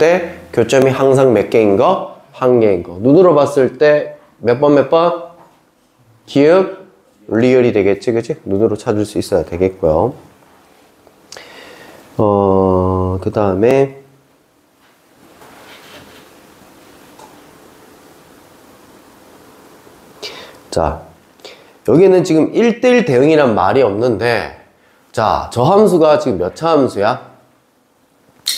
때 교점이 항상 몇 개인 거? 한 개인 거. 눈으로 봤을 때 몇 번 몇 번? 기역, 리을이 되겠지, 그치? 눈으로 찾을 수 있어야 되겠고요. 그 다음에 자, 여기는 지금 1대1 대응이란 말이 없는데, 자, 저 함수가 지금 몇 차 함수야?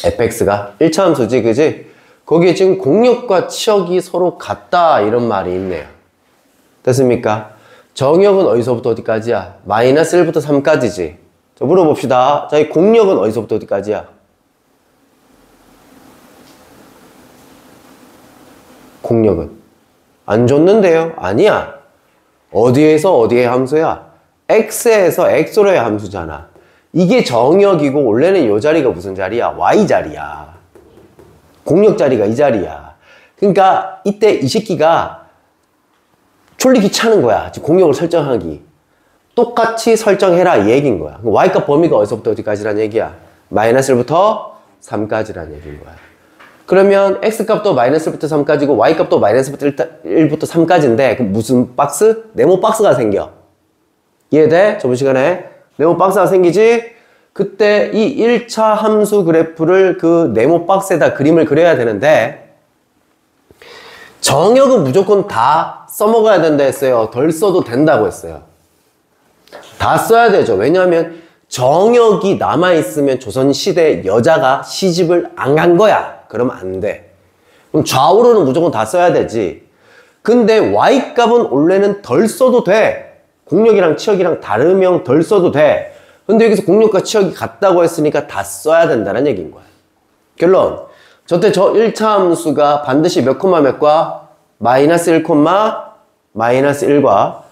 fx가 1차 함수지, 그지? 거기에 지금 공역과 치역이 서로 같다, 이런 말이 있네요. 됐습니까? 정역은 어디서부터 어디까지야? 마이너스 1부터 3까지지. 자, 물어봅시다. 자, 이 공역은 어디서부터 어디까지야? 공역은 안 줬는데요? 아니야. 어디에서 어디의 함수야? x에서 x로의 함수잖아. 이게 정역이고 원래는 이 자리가 무슨 자리야? y 자리야. 공역 자리가 이 자리야. 그러니까 이때 이 새끼가 졸리 귀찮은 거야. 공역을 설정하기. 똑같이 설정해라 이 얘기인 거야. y값 범위가 어디서부터 어디까지란 얘기야? 마이너스 1부터 3까지란 얘기인 거야. 그러면 x값도 마이너스 1부터 3까지고 y값도 마이너스 1부터 3까지인데 그럼 무슨 박스? 네모 박스가 생겨. 이해돼? 저번 시간에 네모 박스가 생기지? 그때 이 1차 함수 그래프를 그 네모 박스에다 그림을 그려야 되는데 정역은 무조건 다 써먹어야 된다 했어요. 덜 써도 된다고 했어요. 다 써야 되죠. 왜냐하면 정역이 남아있으면 조선시대 여자가 시집을 안 간 거야. 그러면 안 돼. 그럼 좌우로는 무조건 다 써야 되지. 근데 y값은 원래는 덜 써도 돼. 공역이랑 치역이랑 다르면 덜 써도 돼. 근데 여기서 공역과 치역이 같다고 했으니까 다 써야 된다는 얘기인 거야. 결론. 저때 저 1차 함수가 반드시 몇 콤마 몇과 마이너스 1 콤마 마이너스 1과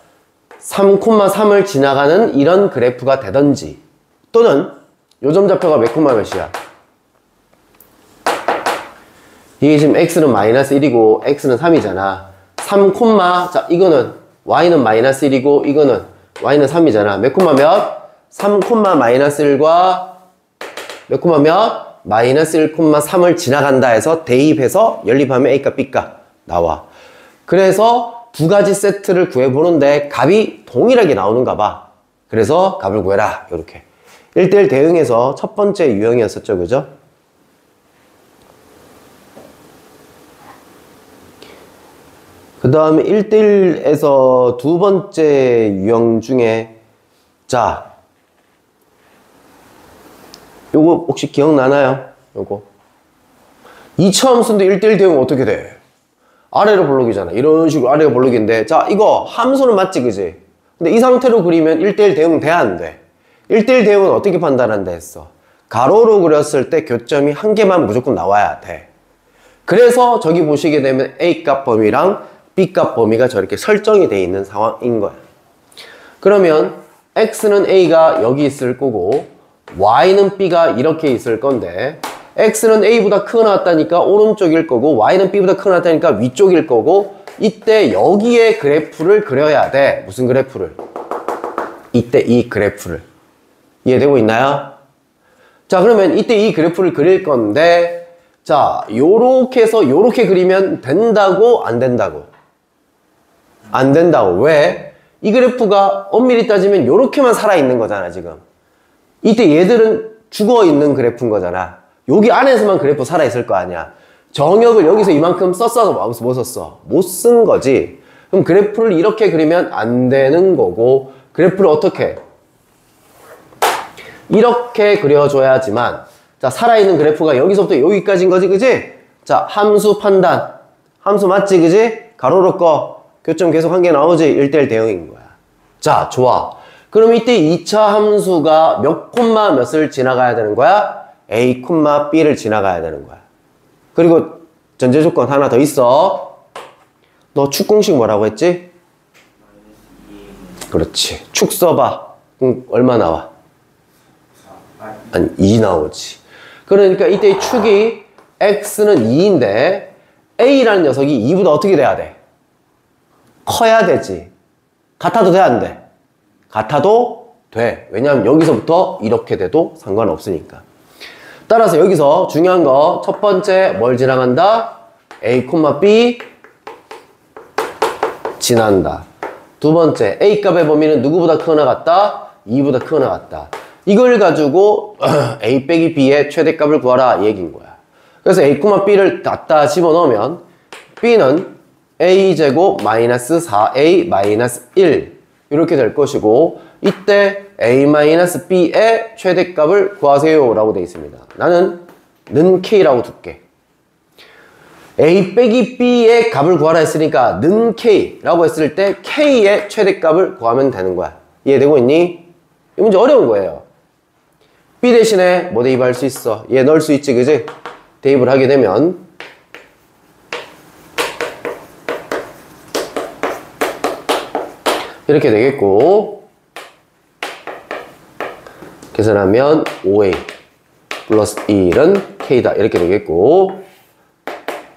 3 콤마 3을 지나가는 이런 그래프가 되던지 또는 요점 좌표가 몇 콤마 몇이야? 이게 지금 x는 마이너스 1이고 x는 3이잖아. 3 콤마 자 이거는 y는 마이너스 1이고 이거는 y는 3이잖아. 몇 콤마 몇? 3 콤마 마이너스 1과 몇 콤마 몇? 마이너스 1 콤마 3을 지나간다 해서 대입해서 연립하면 a값 b값 나와. 그래서 두 가지 세트를 구해보는데 값이 동일하게 나오는가 봐. 그래서 값을 구해라. 이렇게 1대1 대응에서 첫 번째 유형이었었죠. 그죠? 그 다음에 1대1에서 두 번째 유형 중에 자 요거 혹시 기억나나요? 요거 2차 함수인데 1대1 대응 어떻게 돼? 아래로 볼록이잖아. 이런 식으로 아래가 볼록인데 자 이거 함수는 맞지 그지? 근데 이 상태로 그리면 1대1 대응 돼 안 돼? 1대1 대응은 어떻게 판단한다 했어? 가로로 그렸을 때 교점이 한 개만 무조건 나와야 돼. 그래서 저기 보시게 되면 A값 범위랑 B값 범위가 저렇게 설정이 돼 있는 상황인 거야. 그러면 X는 A가 여기 있을 거고 Y는 B가 이렇게 있을 건데 X는 A보다 크게 나왔다니까 오른쪽일 거고 Y는 B보다 크게 나왔다니까 위쪽일 거고 이때 여기에 그래프를 그려야 돼. 무슨 그래프를? 이때 이 그래프를. 이해되고 있나요? 자 그러면 이때 이 그래프를 그릴 건데 자 요렇게 해서 요렇게 그리면 된다고 안 된다고? 안 된다고. 왜? 이 그래프가 엄밀히 따지면 요렇게만 살아있는 거잖아 지금. 이때 얘들은 죽어있는 그래프인 거잖아. 여기 안에서만 그래프 살아있을 거 아니야. 정역을 여기서 이만큼 썼어? 못 썼어? 못 쓴 거지. 그럼 그래프를 이렇게 그리면 안 되는 거고 그래프를 어떻게? 이렇게 그려줘야지만 자 살아있는 그래프가 여기서부터 여기까지인 거지 그지? 자 함수 판단 함수 맞지 그지? 가로로 꺼 교점 계속 한 개 나오지? 1대1 대응인 거야. 자 좋아. 그럼 이때 2차 함수가 몇 콤마 몇을 지나가야 되는 거야? A 콤마 B를 지나가야 되는 거야. 그리고 전제 조건 하나 더 있어. 너 축 공식 뭐라고 했지? 그렇지. 축 써봐. 그럼 얼마 나와? 아니 2 나오지. 그러니까 이때 축이 X는 2인데 A라는 녀석이 2보다 어떻게 돼야 돼? 커야 되지. 같아도 돼 안 돼? 같아도 돼. 왜냐하면 여기서부터 이렇게 돼도 상관없으니까. 따라서 여기서 중요한 거 첫 번째 뭘 지나간다? A, B 지난다. 두 번째 A 값의 범위는 누구보다 크거나 같다? 2보다 크거나 같다. 이걸 가지고 A 빼기 B의 최대값을 구하라 얘기인 거야. 그래서 A, B를 갖다 집어넣으면 B는 A제곱 마이너스 4A 마이너스 1 이렇게 될 것이고 이때 A 마이너스 B의 최대값을 구하세요 라고 되어 있습니다. 나는 는 K라고 둘게. A 빼기 B의 값을 구하라 했으니까 는 K라고 했을 때 K의 최대값을 구하면 되는 거야. 이해되고 있니? 이 문제 어려운 거예요. B 대신에 뭐 대입할 수 있어? 얘 넣을 수 있지, 그지? 대입을 하게 되면 이렇게 되겠고 계산하면 5A 플러스 1은 K다 이렇게 되겠고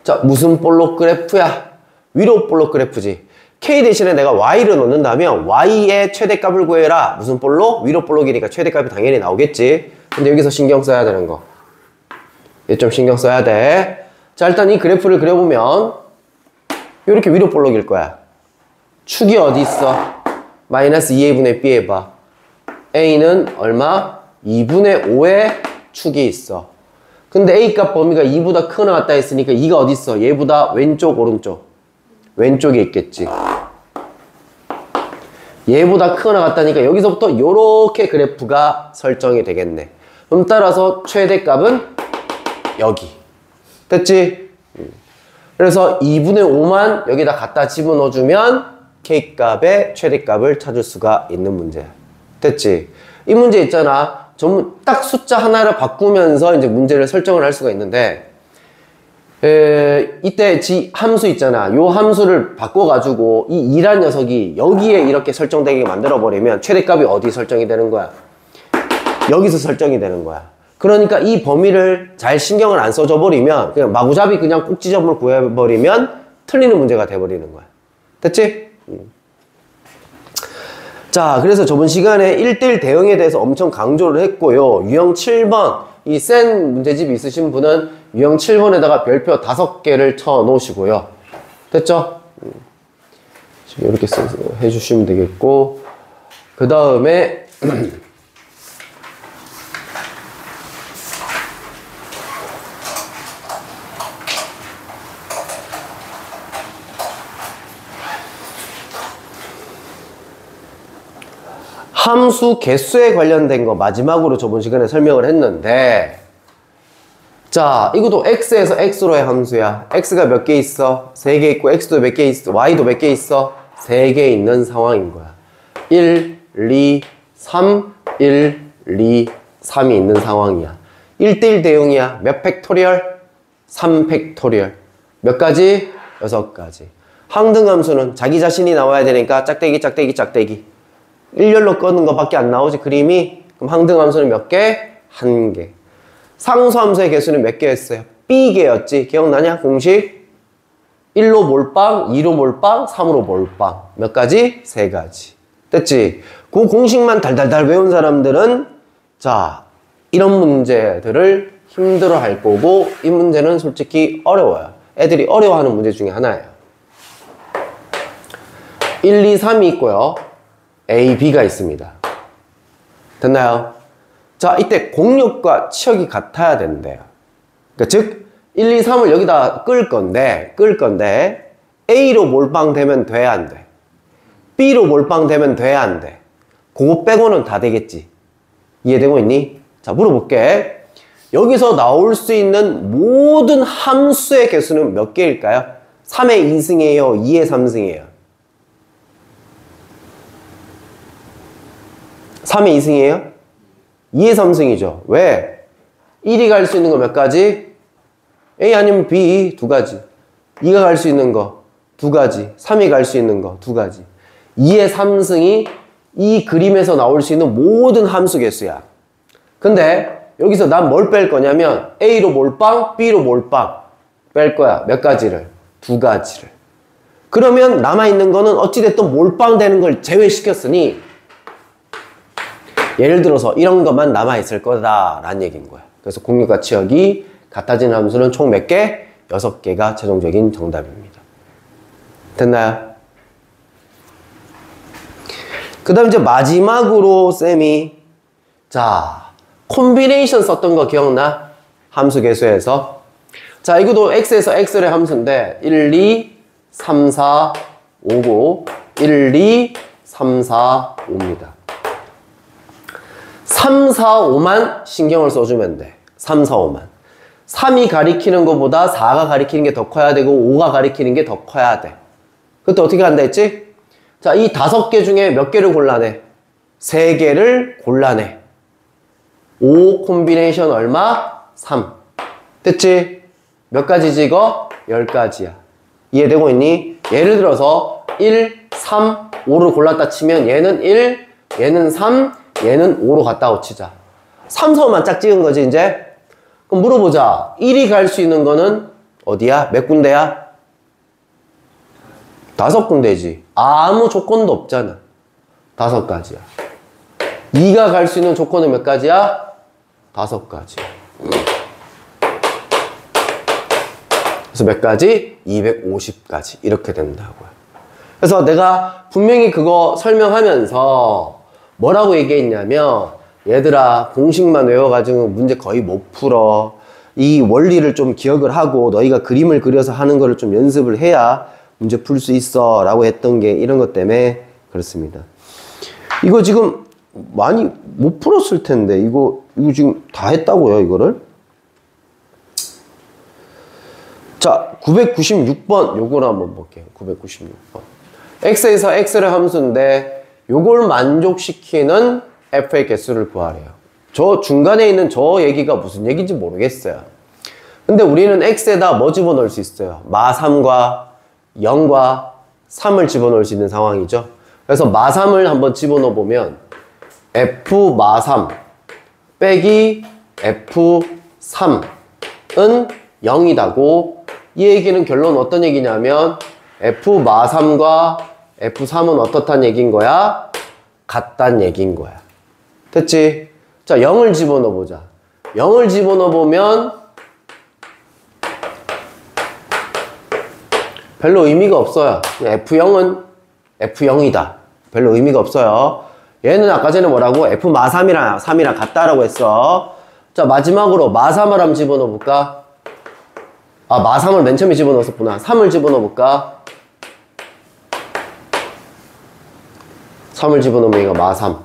자 무슨 볼록 그래프야? 위로 볼록 그래프지. K 대신에 내가 Y를 넣는다면 Y의 최대값을 구해라. 무슨 볼록? 위로 볼록이니까 최대값이 당연히 나오겠지. 근데 여기서 신경 써야 되는 거 얘 좀 신경 써야 돼. 자 일단 이 그래프를 그려보면 이렇게 위로 볼록일 거야. 축이 어디 있어? 마이너스 2a분의 b 해봐. a는 얼마? 2분의 5의 축이 있어. 근데 a값 범위가 2보다 크거나 같다 했으니까 2가 어디 있어? 얘보다 왼쪽 오른쪽? 왼쪽에 있겠지. 얘보다 크거나 같다니까 여기서부터 이렇게 그래프가 설정이 되겠네. 그럼 따라서 최대값은 여기. 됐지? 그래서 2분의 5만 여기다 갖다 집어넣어주면 K값의 최대값을 찾을 수가 있는 문제야. 됐지? 이 문제 있잖아. 전부 딱 숫자 하나를 바꾸면서 이제 문제를 설정을 할 수가 있는데 이때 함수 있잖아. 요 함수를 바꿔가지고 이 2란 녀석이 여기에 이렇게 설정되게 만들어버리면 최대값이 어디 설정이 되는 거야? 여기서 설정이 되는 거야. 그러니까 이 범위를 잘 신경을 안 써줘 버리면 그냥 마구잡이 그냥 꼭지점을 구해버리면 틀리는 문제가 돼버리는 거야. 됐지? 자, 그래서 저번 시간에 1대1 대응에 대해서 엄청 강조를 했고요. 유형 7번, 이 센 문제집 있으신 분은 유형 7번에다가 별표 5개를 쳐 놓으시고요. 됐죠? 지금 이렇게 해주시면 되겠고, 그 다음에, 함수 개수에 관련된 거 마지막으로 저번 시간에 설명을 했는데 자 이것도 x에서 x로의 함수야. x가 몇 개 있어? 3개 있고 x도 몇 개 있어? y도 몇 개 있어? 3개 있는 상황인 거야. 1, 2, 3, 1, 2, 3이 있는 상황이야. 1대1 대응이야. 몇 팩토리얼? 3팩토리얼. 몇 가지? 6가지. 항등함수는 자기 자신이 나와야 되니까 짝대기 짝대기 짝대기. 일렬로 끄는 것밖에 안 나오지 그림이. 그럼 항등함수는 몇 개? 1개. 상수함수의 개수는 몇 개였어요? B개였지. 기억나냐? 공식 1로 몰빵, 2로 몰빵, 3으로 몰빵. 몇 가지? 3가지. 됐지? 그 공식만 달달달 외운 사람들은 자 이런 문제들을 힘들어 할 거고 이 문제는 솔직히 어려워요. 애들이 어려워하는 문제 중에 하나예요. 1, 2, 3이 있고요. A, B가 있습니다. 됐나요? 자, 이때 공력과 치역이 같아야 된대요. 그러니까 즉 1, 2, 3을 여기다 끌 건데 A로 몰빵되면 돼, 안 돼? B로 몰빵되면 돼, 안 돼? 그거 빼고는 다 되겠지. 이해되고 있니? 자, 물어볼게. 여기서 나올 수 있는 모든 함수의 개수는 몇 개일까요? 3의 2승이에요? 2의 3승이에요? 3의 2승이에요? 2의 3승이죠. 왜? 1이 갈 수 있는 거 몇 가지? A 아니면 B 2가지. 2가 갈 수 있는 거 2가지. 3이 갈 수 있는 거 2가지. 2의 3승이 이 그림에서 나올 수 있는 모든 함수 개수야. 근데 여기서 난 뭘 뺄 거냐면 A로 몰빵, B로 몰빵 뺄 거야. 몇 가지를? 2가지를. 그러면 남아있는 거는 어찌됐든 몰빵되는 걸 제외시켰으니 예를 들어서 이런 것만 남아있을 거다라는 얘기인 거야. 그래서 공략과 치역이 같아지는 함수는 총 몇 개? 6개가 최종적인 정답입니다. 됐나요? 그 다음 이제 마지막으로 쌤이 자 콤비네이션 썼던 거 기억나? 함수 계수에서 자 이것도 x에서 x의 함수인데 1, 2, 3, 4, 5고 1, 2, 3, 4, 5입니다. 3, 4, 5만 신경을 써주면 돼. 3, 4, 5만. 3이 가리키는 것보다 4가 가리키는 게 더 커야 되고 5가 가리키는 게 더 커야 돼. 그때 어떻게 한다 했지? 자, 이 5개 중에 몇 개를 골라내? 3개를 골라내. 5 콤비네이션 얼마? 3. 됐지? 몇 가지지 이거? 10가지야. 이해되고 있니? 예를 들어서 1, 3, 5를 골랐다 치면 얘는 1, 얘는 3, 얘는 5로 갔다 치자. 3, 4, 5만 짝 찍은 거지 이제? 그럼 물어보자. 1이 갈 수 있는 거는 어디야? 몇 군데야? 5군데지. 아무 조건도 없잖아. 5가지야. 2가 갈 수 있는 조건은 몇 가지야? 5가지야. 그래서 몇 가지? 250가지. 이렇게 된다고요. 그래서 내가 분명히 그거 설명하면서 뭐라고 얘기했냐면 얘들아 공식만 외워가지고 문제 거의 못 풀어. 이 원리를 좀 기억을 하고 너희가 그림을 그려서 하는 거를 좀 연습을 해야 문제 풀 수 있어 라고 했던 게 이런 것 때문에 그렇습니다. 이거 지금 많이 못 풀었을 텐데 이거 지금 다 했다고요 이거를? 자 996번 요걸 한번 볼게요. 996번 x에서 x를 함수인데 요걸 만족시키는 f의 개수를 구하래요. 저 중간에 있는 저 얘기가 무슨 얘기인지 모르겠어요. 근데 우리는 x에다 뭐 집어넣을 수 있어요? 마3과 0과 3을 집어넣을 수 있는 상황이죠. 그래서 마3을 한번 집어넣어 보면 f 마3 빼기 f3은 0이다고. 이 얘기는 결론 어떤 얘기냐면 f 마3과 f3은 어떻단 얘기인 거야? 같단 얘기인 거야. 됐지? 자 0을 집어넣어 보자. 0을 집어넣어 보면 별로 의미가 없어요. F0은 F0이다. 별로 의미가 없어요. 얘는 아까 전에 뭐라고? F 마3이랑 3이랑 같다라고 했어. 자, 마지막으로 마3을 한번 집어넣어 볼까? 아, 마3을 맨 처음에 집어넣었었구나. 3을 집어넣어 볼까? 3을 집어넣으면 얘가 마3은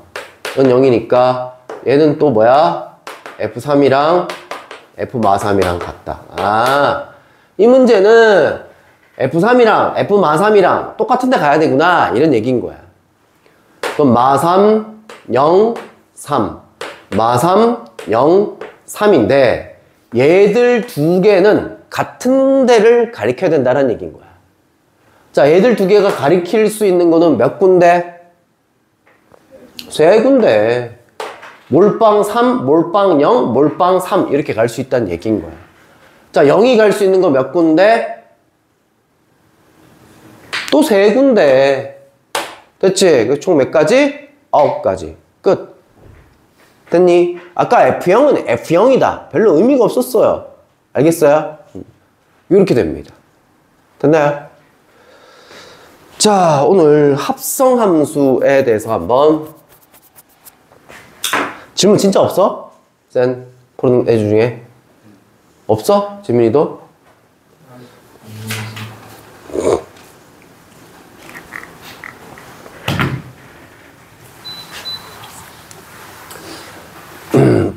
0이니까 얘는 또 뭐야? F3이랑 F 마3이랑 같다. 아, 이 문제는 F3이랑 F 마3이랑 똑같은 데 가야 되구나 이런 얘기인 거야. 그럼 마3 0 3 마3 0 3인데 얘들 두 개는 같은 데를 가리켜야 된다는 얘기인 거야. 자 얘들 두 개가 가리킬 수 있는 거는 몇 군데? 3군데. 몰빵 3, 몰빵 0, 몰빵 3 이렇게 갈 수 있다는 얘기인 거야. 자 0이 갈 수 있는 거 몇 군데? 또 3군데. 됐지? 총 몇 가지? 9가지. 끝. 됐니? 아까 F0은 F0이다. 별로 의미가 없었어요. 알겠어요? 이렇게 됩니다. 됐나요? 자, 오늘 합성함수에 대해서 한번 질문 진짜 없어? 쌤, 그런 애 중에? 없어? 지민이도?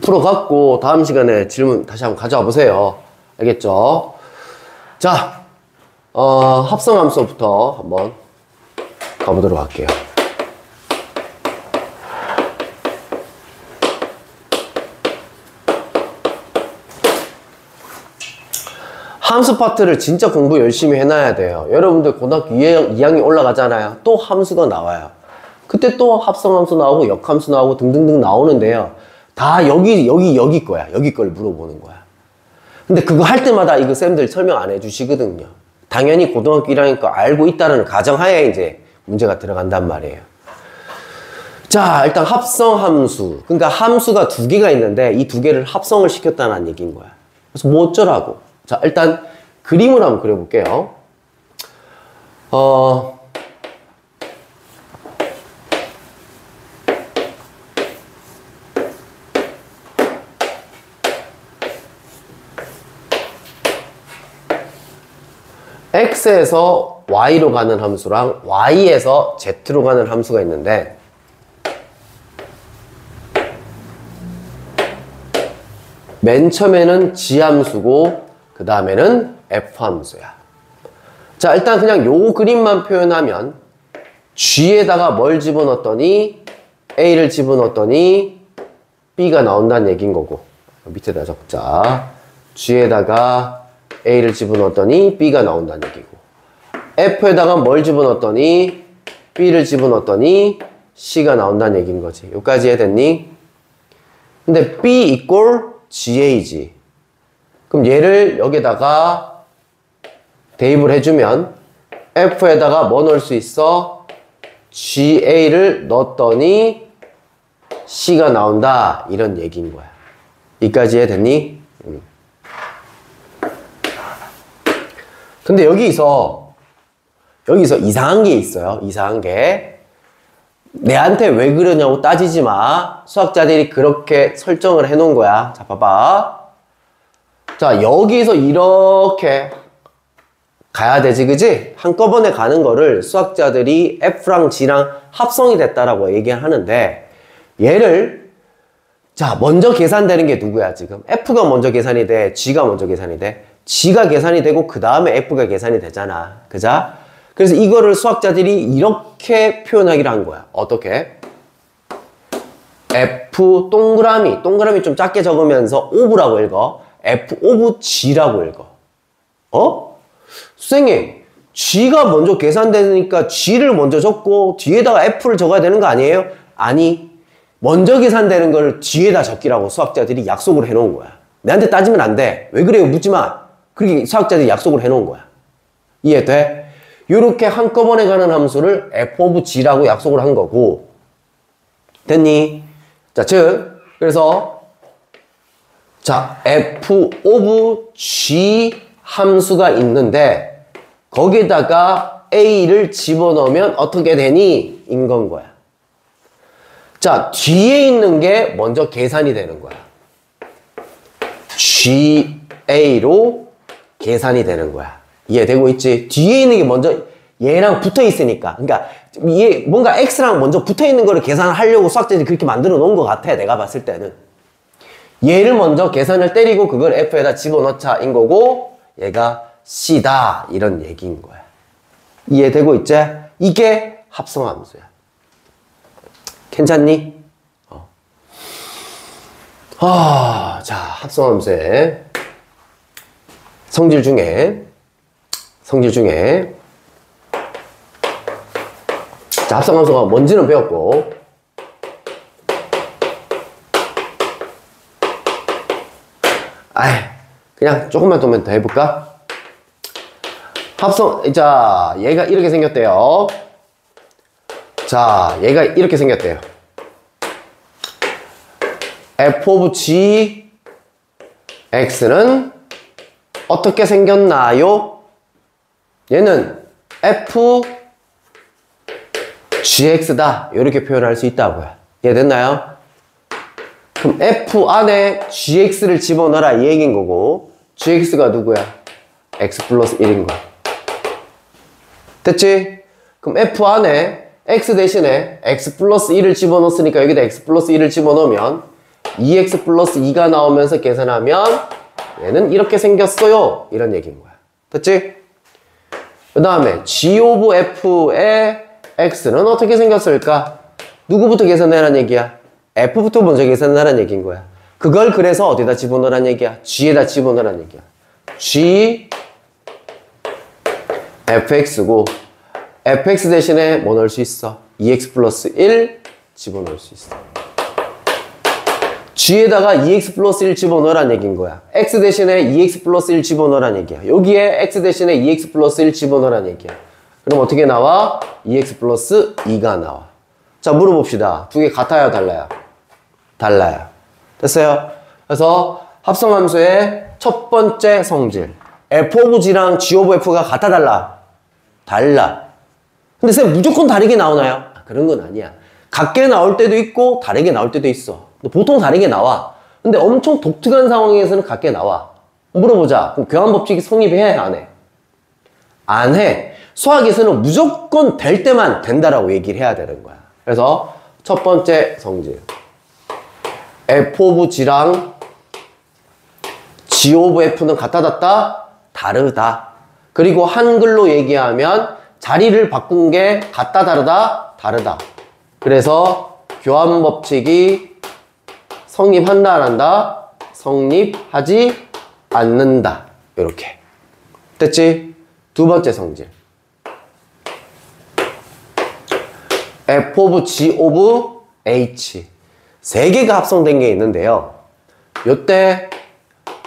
풀어갖고 다음 시간에 질문 다시 한번 가져와 보세요. 알겠죠? 자, 합성함수부터 한번 가보도록 할게요. 함수 파트를 진짜 공부 열심히 해놔야 돼요. 여러분들 고등학교 2학년 올라가잖아요. 또 함수가 나와요. 그때 또 합성함수 나오고 역함수 나오고 등등등 나오는데요. 다 여기 거야. 여기 걸 물어보는 거야. 근데 그거 할 때마다 이거 쌤들 설명 안 해주시거든요. 당연히 고등학교 1학년 거 알고 있다는 가정하에 이제 문제가 들어간단 말이에요. 자, 일단 합성함수. 그러니까 함수가 두 개가 있는데 이 두 개를 합성을 시켰다는 얘기인 거야. 그래서 뭐 어쩌라고. 자, 일단 그림을 한번 그려볼게요. x에서 y로 가는 함수랑 y에서 z로 가는 함수가 있는데 맨 처음에는 g함수고 그 다음에는 f함수야. 자, 일단 그냥 요 그림만 표현하면 g에다가 뭘 집어넣었더니 a를 집어넣었더니 b가 나온다는 얘기인 거고, 밑에다 적자. g에다가 a를 집어넣었더니 b가 나온다는 얘기고, f에다가 뭘 집어넣었더니 b를 집어넣었더니 c가 나온다는 얘기인 거지. 여기까지 이해됐니? 근데 b 이꼴 ga지. 그럼 얘를 여기다가 대입을 해주면 f에다가 뭐 넣을 수 있어? ga를 넣었더니 c가 나온다, 이런 얘기인 거야. 여기까지 이해됐니? 근데 여기서 이상한 게 있어요. 이상한 게. 내한테 왜 그러냐고 따지지 마. 수학자들이 그렇게 설정을 해 놓은 거야. 자, 봐봐. 자, 여기서 이렇게 가야 되지, 그지? 한꺼번에 가는 거를 수학자들이 F랑 G랑 합성이 됐다라고 얘기하는데, 얘를, 자, 먼저 계산되는 게 누구야, 지금? F가 먼저 계산이 돼, G가 먼저 계산이 돼. G가 계산이 되고 그 다음에 F가 계산이 되잖아. 그죠? 그래서 이거를 수학자들이 이렇게 표현하기로 한 거야. 어떻게? F 동그라미 좀 작게 적으면서 오브라고 읽어. F 오브 G라고 읽어. 선생님, G가 먼저 계산되니까 G를 먼저 적고 뒤에다가 F를 적어야 되는 거 아니에요? 아니, 먼저 계산되는 걸 뒤에다 적기라고 수학자들이 약속을 해놓은 거야. 내한테 따지면 안 돼. 왜 그래요? 묻지 마. 그렇게 수학자들이 약속을 해놓은 거야. 이해돼? 요렇게 한꺼번에 가는 함수를 f of g라고 약속을 한 거고. 됐니? 자, 즉, 그래서 자, f of g 함수가 있는데 거기다가 a를 집어넣으면 어떻게 되니? 인 건 거야. 자, 뒤에 있는 게 먼저 계산이 되는 거야. ga로 계산이 되는 거야. 이해되고 있지? 뒤에 있는 게 먼저 얘랑 붙어 있으니까. 그러니까 얘 뭔가 x랑 먼저 붙어 있는 거를 계산하려고 수학자들이 그렇게 만들어 놓은 것 같아. 내가 봤을 때는. 얘를 먼저 계산을 때리고 그걸 f에다 집어넣자 인 거고, 얘가 c다, 이런 얘기인 거야. 이해되고 있지? 이게 합성함수야. 괜찮니? 자, 합성함수의 성질 중에 자, 합성함수가 뭔지는 배웠고, 그냥 조금만 더 해볼까? 자, 얘가 이렇게 생겼대요. 자, 얘가 이렇게 생겼대요. f of g x는 어떻게 생겼나요? 얘는 f gx다, 이렇게 표현할 수 있다고요. 이해됐나요? 그럼 f 안에 gx를 집어넣어라, 이 얘기인 거고, gx가 누구야? x 플러스 1인 거야. 됐지? 그럼 f 안에 x 대신에 x 플러스 1을 집어넣었으니까 여기다 x 플러스 1을 집어넣으면 2x 플러스 2가 나오면서 계산하면 얘는 이렇게 생겼어요, 이런 얘기인 거야. 됐지? 그 다음에 g of f의 x는 어떻게 생겼을까? 누구부터 계산하라는 얘기야? f부터 먼저 계산하라는 얘기인 거야. 그걸 그래서 어디다 집어넣으라는 얘기야? g에다 집어넣으라는 얘기야. g fx고, fx 대신에 뭐 넣을 수 있어? 2x 플러스 1 집어넣을 수 있어. g에다가 2x 플러스 1 집어넣으라는 얘기인 거야. x 대신에 2x 플러스 1 집어넣으라는 얘기야. 여기에 x 대신에 2x 플러스 1 집어넣으라는 얘기야. 그럼 어떻게 나와? 2x 플러스 2가 나와. 자, 물어봅시다. 두 개 같아요, 달라요? 달라요. 됐어요? 그래서 합성함수의 첫 번째 성질. f of g랑 g of f가 같아, 달라? 달라. 근데 쌤 무조건 다르게 나오나요? 그런 건 아니야. 같게 나올 때도 있고 다르게 나올 때도 있어. 보통 다르게 나와. 근데 엄청 독특한 상황에서는 같게 나와. 물어보자. 그럼 교환법칙이 성립해? 안 해? 안 해. 수학에서는 무조건 될 때만 된다라고 얘기를 해야 되는 거야. 그래서 첫 번째 성질. f of g랑 g of f는 같아, 같다? 다르다. 그리고 한글로 얘기하면 자리를 바꾼 게 같다, 다르다? 다르다. 그래서 교환법칙이 성립한다, 안 한다? 성립하지 않는다. 이렇게. 됐지? 두 번째 성질. f of g of h. 세 개가 합성된 게 있는데요. 요때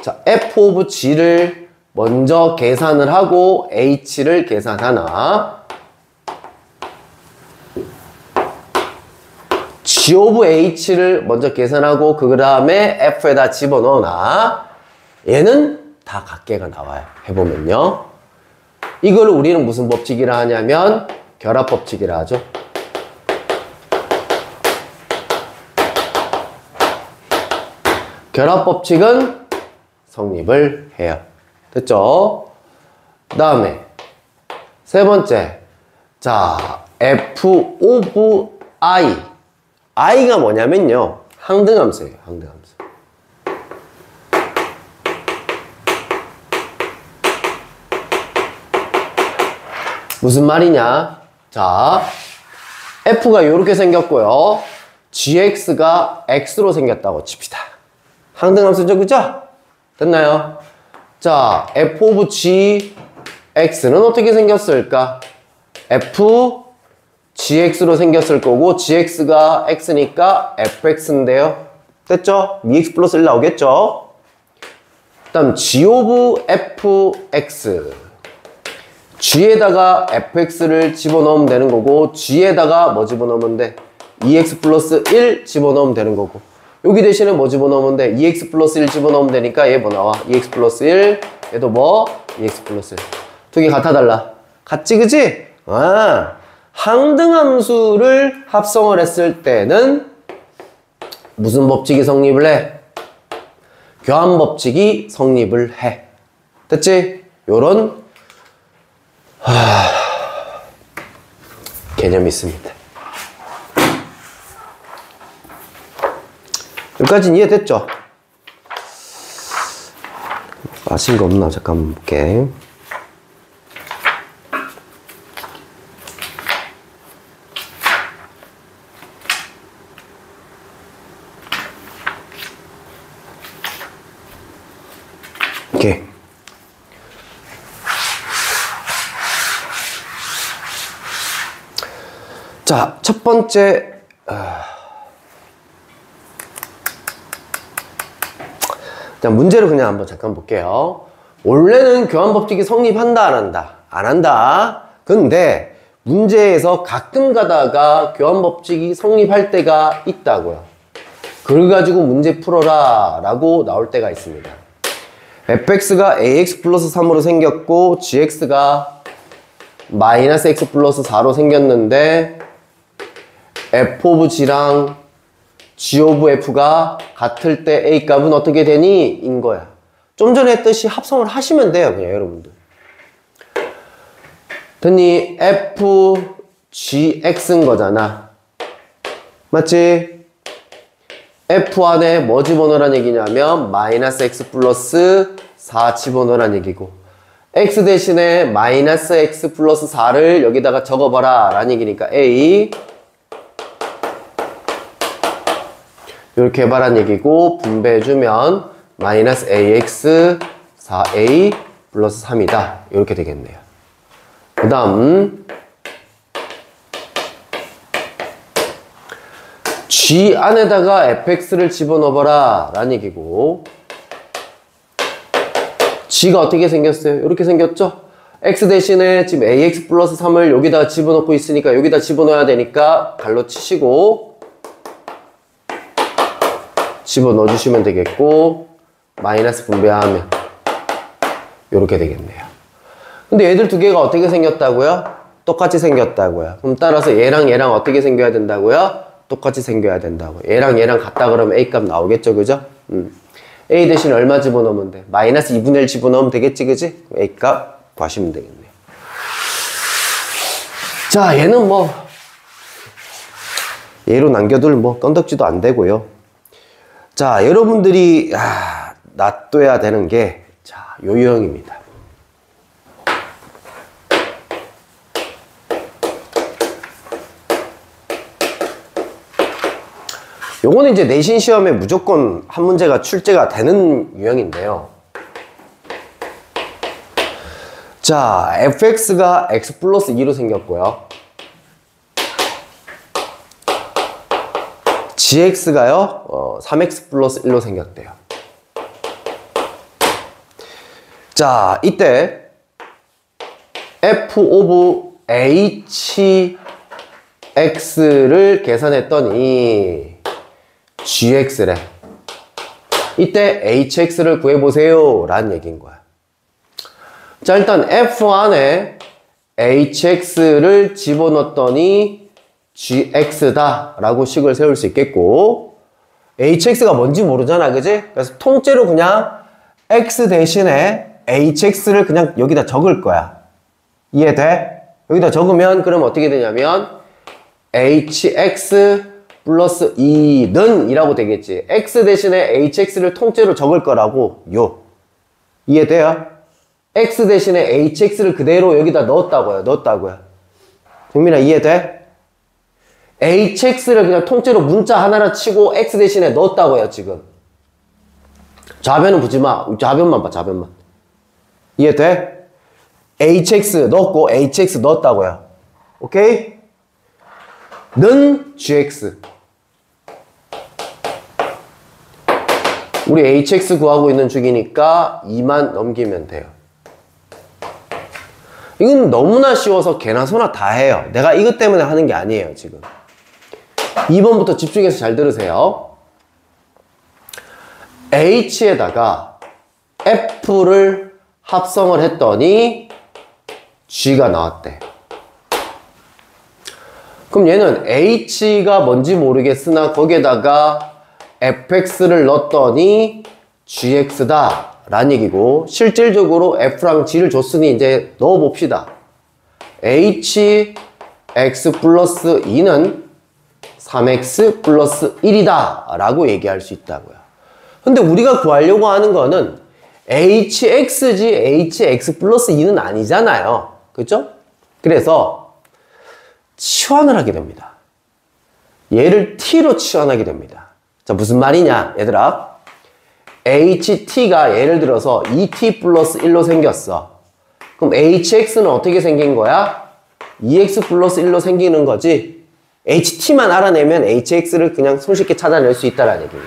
자, f of g를 먼저 계산을 하고 h를 계산하나, g of h를 먼저 계산하고 그 다음에 f에다 집어넣으나, 얘는 다 각계가 나와요. 해보면요. 이걸 우리는 무슨 법칙이라 하냐면 결합법칙이라 하죠. 결합법칙은 성립을 해요. 됐죠? 그 다음에 세 번째. 자, f of i. i가 뭐냐면요. 항등함수예요. 항등함수. 무슨 말이냐? 자, f가 이렇게 생겼고요. gx가 x로 생겼다고 칩시다. 항등함수죠, 그죠? 됐나요? 자, f of gx는 어떻게 생겼을까? f gx로 생겼을 거고, gx가 x니까 fx인데요. 됐죠? 2x 플러스 1 나오겠죠? 그 다음 g of fx. g에다가 fx를 집어넣으면 되는 거고, g에다가 뭐 집어넣으면 돼? 2x 플러스 1 집어넣으면 되는 거고, 여기 대신에 뭐 집어넣으면 돼? 2x 플러스 1 집어넣으면 되니까 얘 뭐 나와? 2x 플러스 1. 얘도 뭐? 2x 플러스 1. 두 개 같아, 달라? 같지, 그치? 아, 항등함수를 합성을 했을 때는 무슨 법칙이 성립을 해? 교환법칙이 성립을 해. 됐지? 요런 개념이 있습니다. 여기까지는 이해됐죠? 마신 거 없나? 잠깐 볼게. 오케이. 자, 첫 번째. 자, 문제를 그냥 한번 잠깐 볼게요. 원래는 교환법칙이 성립한다, 안 한다? 안 한다. 근데 문제에서 가끔 가다가 교환법칙이 성립할 때가 있다고요. 그래가지고 문제 풀어라 라고 나올 때가 있습니다. fx가 ax 플러스 3으로 생겼고 gx가 마이너스 x 플러스 4로 생겼는데 f of g랑 g of f가 같을 때 a 값은 어떻게 되니? 인 거야. 좀 전에 했듯이 합성을 하시면 돼요, 그냥 여러분들. 됐니? f gx인 거잖아. 맞지? f 안에 뭐 집어넣으란 얘기냐면 마이너스 x 플러스 4 집어넣으란 얘기고, x 대신에 마이너스 x 플러스 4를 여기다가 적어봐라 라는 얘기니까 a 이렇게 해봐란 얘기고, 분배해주면 마이너스 ax 4a 플러스 3이다 이렇게 되겠네요. 그 다음 g 안에다가 fx를 집어넣어봐라 라는 얘기고, g가 어떻게 생겼어요? 이렇게 생겼죠? x 대신에 지금 ax 플러스 3을 여기다 집어넣고 있으니까 여기다 집어넣어야 되니까 갈로 치시고 집어넣어 주시면 되겠고 마이너스 분배하면 이렇게 되겠네요. 근데 얘들 두 개가 어떻게 생겼다고요? 똑같이 생겼다고요. 그럼 따라서 얘랑 얘랑 어떻게 생겨야 된다고요? 똑같이 생겨야 된다고. 얘랑 얘랑 같다 그러면 a 값 나오겠죠, 그죠? a 대신 얼마 집어넣으면 돼? 마이너스 2분의 1 집어넣으면 되겠지, 그지? a 값 구하시면 되겠네요. 자, 얘는 뭐 얘로 남겨둘 뭐 건덕지도 안 되고요. 자, 여러분들이 놔둬야 되는 게 자, 요 유형입니다. 요거는 이제 내신 시험에 무조건 한 문제가 출제가 되는 유형인데요. 자, fx가 x 플러스 2로 생겼고요. gx가요, 3x 플러스 1로 생겼대요. 자, 이때 f 오브 hx를 계산했더니 gx래. 이때 hx를 구해보세요 라는 얘기인 거야. 자, 일단 f 안에 hx를 집어넣었더니 gx다 라고 식을 세울 수 있겠고, hx가 뭔지 모르잖아, 그지? 그래서 통째로 그냥 x 대신에 hx를 그냥 여기다 적을 거야. 이해돼? 여기다 적으면 그럼 어떻게 되냐면 hx 플러스 2는 이라고 되겠지. x 대신에 hx를 통째로 적을 거라고 요. 이해돼요? x 대신에 hx를 그대로 여기다 넣었다고요. 정민아, 이해돼? hx를 그냥 통째로 문자 하나를 치고 x 대신에 넣었다고요, 지금. 좌변은 보지 마. 좌변만 봐, 좌변만. 이해돼? hx 넣었고 hx 넣었다고요. 오케이? 는 gx. 우리 hx 구하고 있는 중이니까 2만 넘기면 돼요. 이건 너무나 쉬워서 개나 소나 다 해요. 내가 이것 때문에 하는 게 아니에요, 지금. 2번부터 집중해서 잘 들으세요. h에다가 f를 합성을 했더니 g가 나왔대. 그럼 얘는 h가 뭔지 모르겠으나 거기에다가 fx를 넣었더니 gx다 라는 얘기고, 실질적으로 f랑 g를 줬으니 이제 넣어봅시다. hx 플러스 2는 3x 플러스 1이다 라고 얘기할 수 있다고요. 근데 우리가 구하려고 하는 거는 hx지 hx 플러스 2는 아니잖아요, 그죠? 그래서 치환을 하게 됩니다. 얘를 t로 치환하게 됩니다. 자, 무슨 말이냐 얘들아, ht가 예를 들어서 2t 플러스 1로 생겼어. 그럼 hx는 어떻게 생긴 거야? 2x 플러스 1로 생기는 거지. ht만 알아내면 hx를 그냥 손쉽게 찾아낼 수 있다는 얘기예요.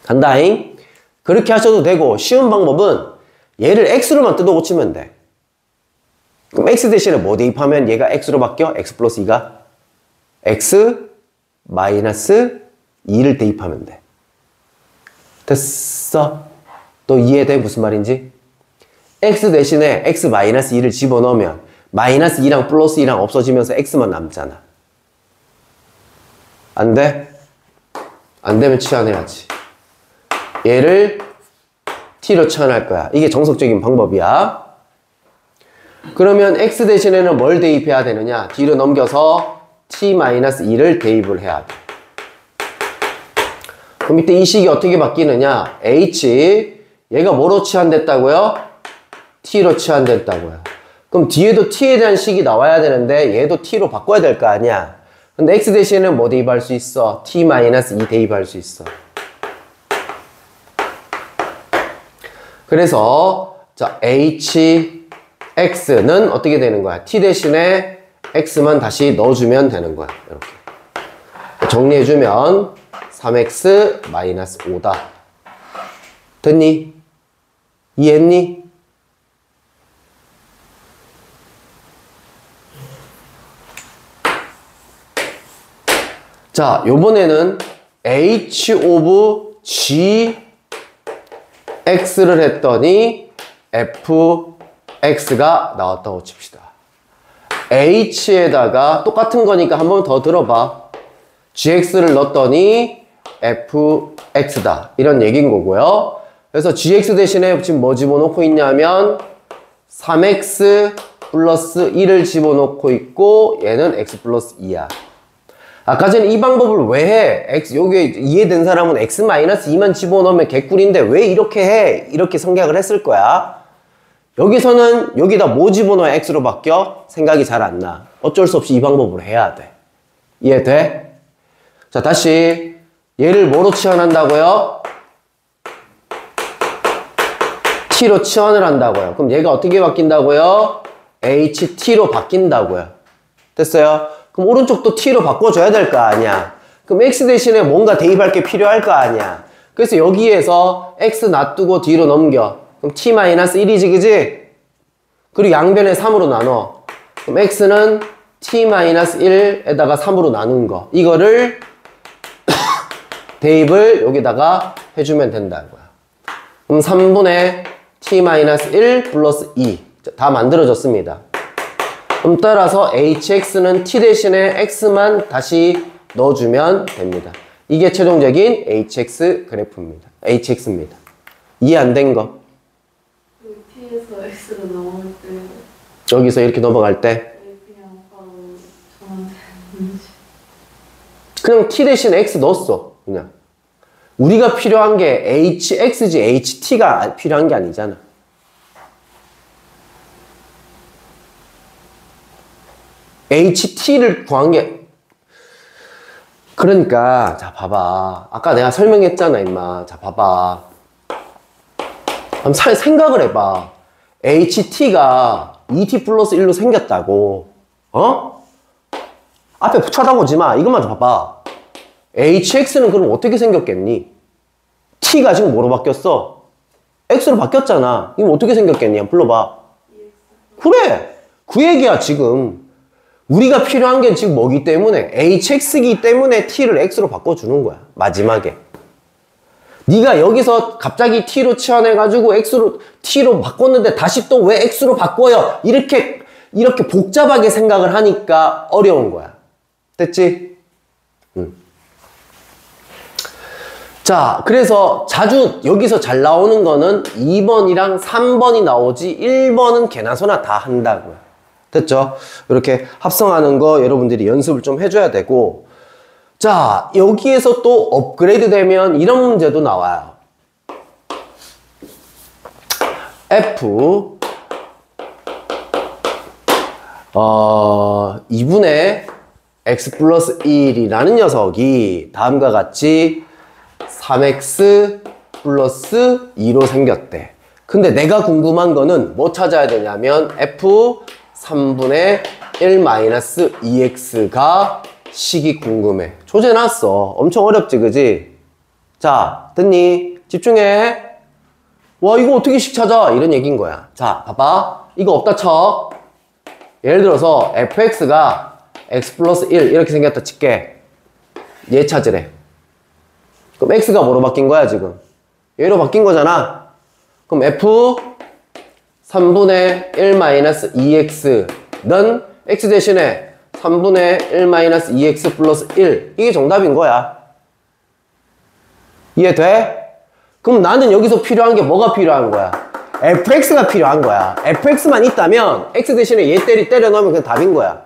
간다잉. 그렇게 하셔도 되고, 쉬운 방법은 얘를 x로만 뜯어 고치면 돼. 그럼 x 대신에 뭐 대입하면 얘가 x로 바뀌어? x 플러스 2가 x 마이너스 2를 대입하면 돼. 됐어? 또 이해돼? 무슨 말인지? x 대신에 x 마이너스 2를 집어넣으면 마이너스 2랑 플러스 2랑 없어지면서 x만 남잖아. 안 돼? 안 되면 치환해야지. 얘를 t로 치환할 거야. 이게 정석적인 방법이야. 그러면 x 대신에는 뭘 대입해야 되느냐? 뒤로 넘겨서 t-2를 대입을 해야 돼. 그럼 이때 이 식이 어떻게 바뀌느냐? h, 얘가 뭐로 치환됐다고요? t로 치환됐다고요. 그럼 뒤에도 t에 대한 식이 나와야 되는데 얘도 t로 바꿔야 될 거 아니야? 근데 x 대신에는 뭐 대입할 수 있어? t-2 대입할 수 있어. 그래서 자, hx는 어떻게 되는 거야? t 대신에 x만 다시 넣어주면 되는 거야. 이렇게 정리해주면 3x 5다. 됐니? 이해했니? 자, 요번에는 h of g x를 했더니 fx가 나왔다고 칩시다. h에다가 똑같은 거니까 한 번 더 들어봐. gx를 넣었더니 fx다. 이런 얘기인 거고요. 그래서 gx 대신에 지금 뭐 집어넣고 있냐면 3x 플러스 1을 집어넣고 있고 얘는 x 플러스 2야. 아까 전에 이 방법을 왜 해? x, 여기 이해된 사람은 x 마이너스 2만 집어넣으면 개꿀인데 왜 이렇게 해? 이렇게 생각을 했을 거야. 여기서는 여기다 뭐 집어넣어야 x로 바뀌어? 생각이 잘 안 나. 어쩔 수 없이 이 방법으로 해야 돼. 이해돼? 자, 다시 얘를 뭐로 치환한다고요? t로 치환을 한다고요. 그럼 얘가 어떻게 바뀐다고요? ht로 바뀐다고요. 됐어요? 그럼 오른쪽도 t로 바꿔줘야 될 거 아니야. 그럼 x 대신에 뭔가 대입할 게 필요할 거 아니야. 그래서 여기에서 x 놔두고 뒤로 넘겨. 그럼 t-1이지, 그지? 그리고 양변에 3으로 나눠. 그럼 x는 t-1에다가 3으로 나눈 거. 이거를 대입을 여기다가 해주면 된다고요. 그럼 3분의 t-1 플러스 2. 다 만들어졌습니다. 그럼 따라서 hx는 t 대신에 x만 다시 넣어주면 됩니다. 이게 최종적인 hx 그래프입니다. hx입니다. 이해 안 된 거? t에서 x로 넘어갈 때 여기서 이렇게 넘어갈 때 그냥 바로 전환되는지 그냥 t 대신에 x 넣었어. 그냥 우리가 필요한 게 hx지 ht가 필요한 게 아니잖아. ht를 구한 게 그러니까 자 봐봐. 아까 내가 설명했잖아 임마. 자 봐봐. 한번 생각을 해봐. ht가 2t 플러스 1로 생겼다고. 어? 앞에 쳐다보지 마. 이것만 좀 봐봐. hx는 그럼 어떻게 생겼겠니? t가 지금 뭐로 바뀌었어? x로 바뀌었잖아. 이거 어떻게 생겼겠니? 한번 불러봐. 그래. 그 얘기야 지금. 우리가 필요한 게 지금 뭐기 때문에 hx이기 때문에 t를 x로 바꿔주는 거야. 마지막에. 네가 여기서 갑자기 t로 치환해가지고 t로 바꿨는데 다시 또 왜 x로 바꿔요? 이렇게 복잡하게 생각을 하니까 어려운 거야. 됐지? 자, 그래서 자주 여기서 잘 나오는 거는 2번이랑 3번이 나오지 1번은 개나 소나 다 한다고요. 됐죠? 이렇게 합성하는 거 여러분들이 연습을 좀 해줘야 되고, 자, 여기에서 또 업그레이드 되면 이런 문제도 나와요. f 2분의 x 플러스 1이라는 녀석이 다음과 같이 3x 플러스 2로 생겼대. 근데 내가 궁금한 거는 뭐 찾아야 되냐면 f 3분의 1 마이너스 2x가 식이 궁금해. 조제 놨어. 엄청 어렵지, 그지? 자, 듣니? 집중해. 와, 이거 어떻게 식 찾아? 이런 얘기인 거야. 자, 봐봐. 이거 없다 쳐. 예를 들어서 fx가 x 플러스 1 이렇게 생겼다 칠게. 얘 찾으래. 그럼 x가 뭐로 바뀐 거야, 지금? 얘로 바뀐 거잖아. 그럼 f 3분의 1 마이너스 2x는 x 대신에 3분의 1 마이너스 2x 플러스 1. 이게 정답인 거야. 이해돼? 그럼 나는 여기서 필요한 게 뭐가 필요한 거야? fx가 필요한 거야. fx만 있다면 x 대신에 얘 때려 넣으면 그냥 답인 거야.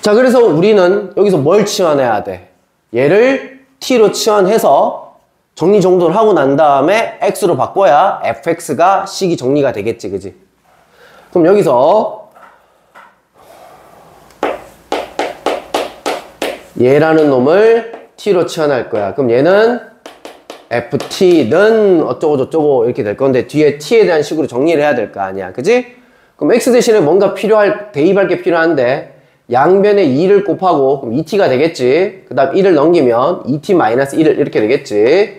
자, 그래서 우리는 여기서 뭘 치환해야 돼? 얘를 t로 치환해서 정리정돈을 하고 난 다음에 x로 바꿔야 fx가 식이 정리가 되겠지, 그지? 그럼 여기서 얘라는 놈을 t로 치환할 거야. 그럼 얘는 ft는 어쩌고 저쩌고 이렇게 될 건데 뒤에 t에 대한 식으로 정리를 해야 될 거 아니야, 그지? 그럼 x 대신에 뭔가 대입할 게 필요한데 양변에 2를 곱하고 그럼 2t가 되겠지. 그 다음 1을 넘기면 2t-1을 이렇게 되겠지.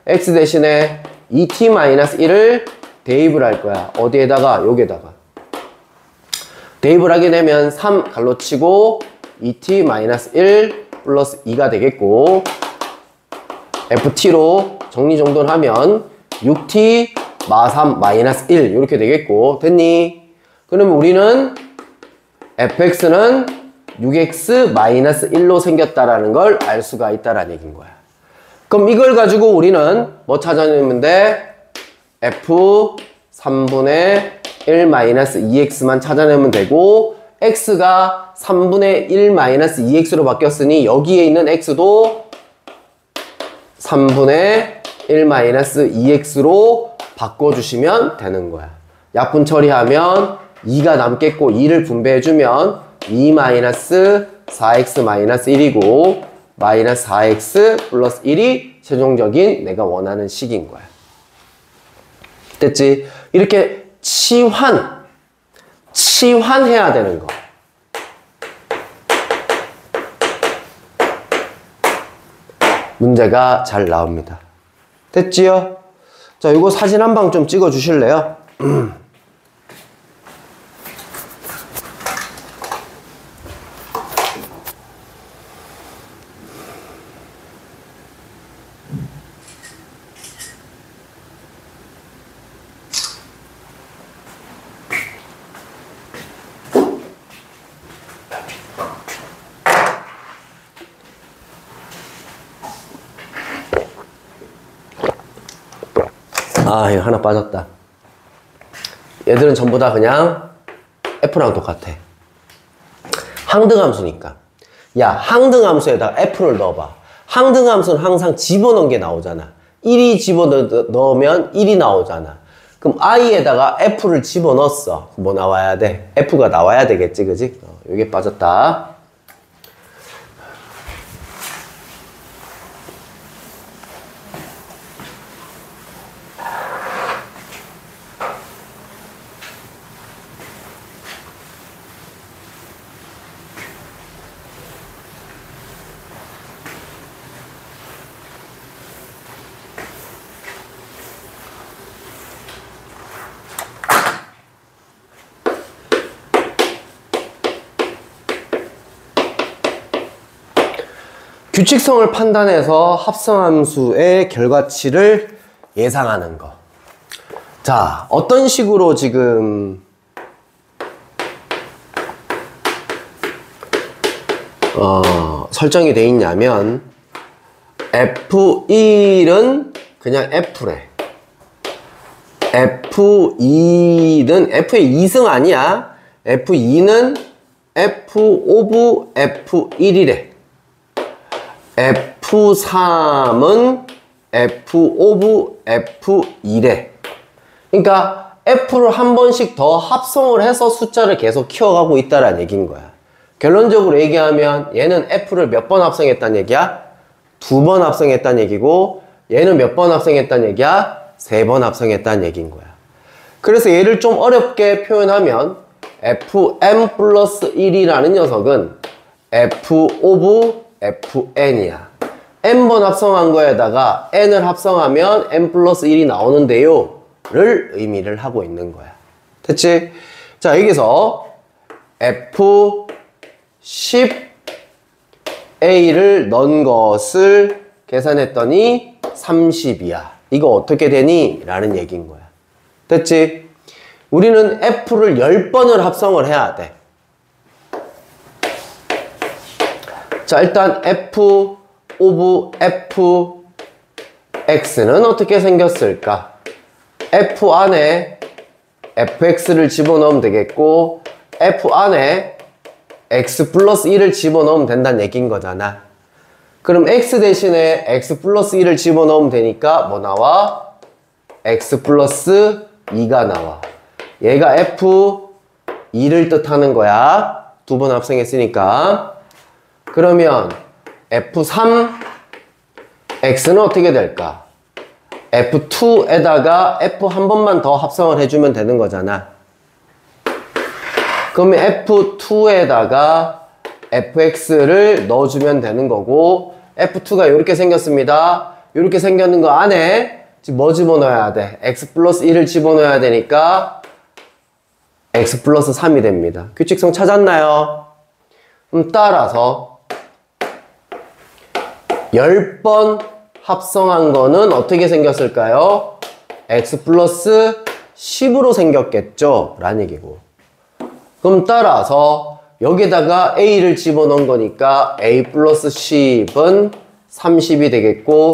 x 대신에 2t-1을 대입을 할 거야. 어디에다가? 여기에다가. 대입을 하게 되면 3 갈로치고 2t-1 플러스 2가 되겠고, ft로 정리정돈을 하면 6t 마 3 마이너스 1 이렇게 되겠고, 됐니? 그러면 우리는 fx는 6x 마이너스 1로 생겼다라는 걸 알 수가 있다라는 얘기인 거야. 그럼 이걸 가지고 우리는 뭐 찾아내면 돼? f 3분의 1 마이너스 2x만 찾아내면 되고, x가 3분의 1 마이너스 2x로 바뀌었으니 여기에 있는 x도 3분의 1 마이너스 2x로 바꿔주시면 되는 거야. 약분 처리하면 2가 남겠고 2를 분배해주면 2 마이너스 4x 마이너스 1이고 마이너스 4x 플러스 1이 최종적인 내가 원하는 식인 거야. 됐지? 이렇게 치환해야 되는 거. 문제가 잘 나옵니다. 됐지요? 자, 이거 사진 한 방 좀 찍어 주실래요? 아, 이거 하나 빠졌다. 얘들은 전부 다 그냥 F랑 똑같아. 항등함수니까. 야, 항등함수에다가 F를 넣어봐. 항등함수는 항상 집어넣은 게 나오잖아. 1이 집어넣으면 1이 나오잖아. 그럼 I에다가 F를 집어넣었어. 뭐 나와야 돼? F가 나와야 되겠지, 그지? 요게 빠졌다. 규칙성을 판단해서 합성함수의 결과치를 예상하는 거. 자, 어떤 식으로 지금 설정이 돼 있냐면 F1은 그냥 F래. F2는 F의 2승 아니야. F2는 F 오브 F1이래. F3은 F 오브 F2래. 그러니까 F를 한 번씩 더 합성을 해서 숫자를 계속 키워가고 있다라는 얘기인 거야. 결론적으로 얘기하면 얘는 F를 몇 번 합성했다는 얘기야? 2번 합성했다는 얘기고, 얘는 몇 번 합성했다는 얘기야? 3번 합성했다는 얘기인 거야. 그래서 얘를 좀 어렵게 표현하면 Fm 플러스 1이라는 녀석은 F 오브 Fn이야. n번 합성한 거에다가 n을 합성하면 n 플러스 1이 나오는데요 를 의미를 하고 있는 거야. 됐지? 자, 여기서 F10A를 넣은 것을 계산했더니 30이야. 이거 어떻게 되니? 라는 얘기인 거야. 됐지? 우리는 F를 10번을 합성을 해야 돼. 자, 일단 F 오브 Fx는 어떻게 생겼을까? F 안에 Fx를 집어넣으면 되겠고, F 안에 X 플러스 1을 집어넣으면 된다는 얘기인 거잖아. 그럼 X 대신에 X 플러스 1을 집어넣으면 되니까 뭐 나와? X 플러스 2가 나와. 얘가 F2를 뜻하는 거야. 2번 합성했으니까. 그러면 F3 X는 어떻게 될까? F2에다가 F 한 번만 더 합성을 해주면 되는 거잖아. 그러면 F2에다가 Fx를 넣어주면 되는 거고, F2가 이렇게 생겼습니다. 이렇게 생겼는 거 안에 지금 뭐 집어넣어야 돼? x 플러스 1을 집어넣어야 되니까 x 플러스 3이 됩니다. 규칙성 찾았나요? 그럼 따라서 10번 합성한 거는 어떻게 생겼을까요? x 플러스 10으로 생겼겠죠? 라는 얘기고. 그럼 따라서 여기다가 a를 집어넣은 거니까 a 플러스 10은 30이 되겠고,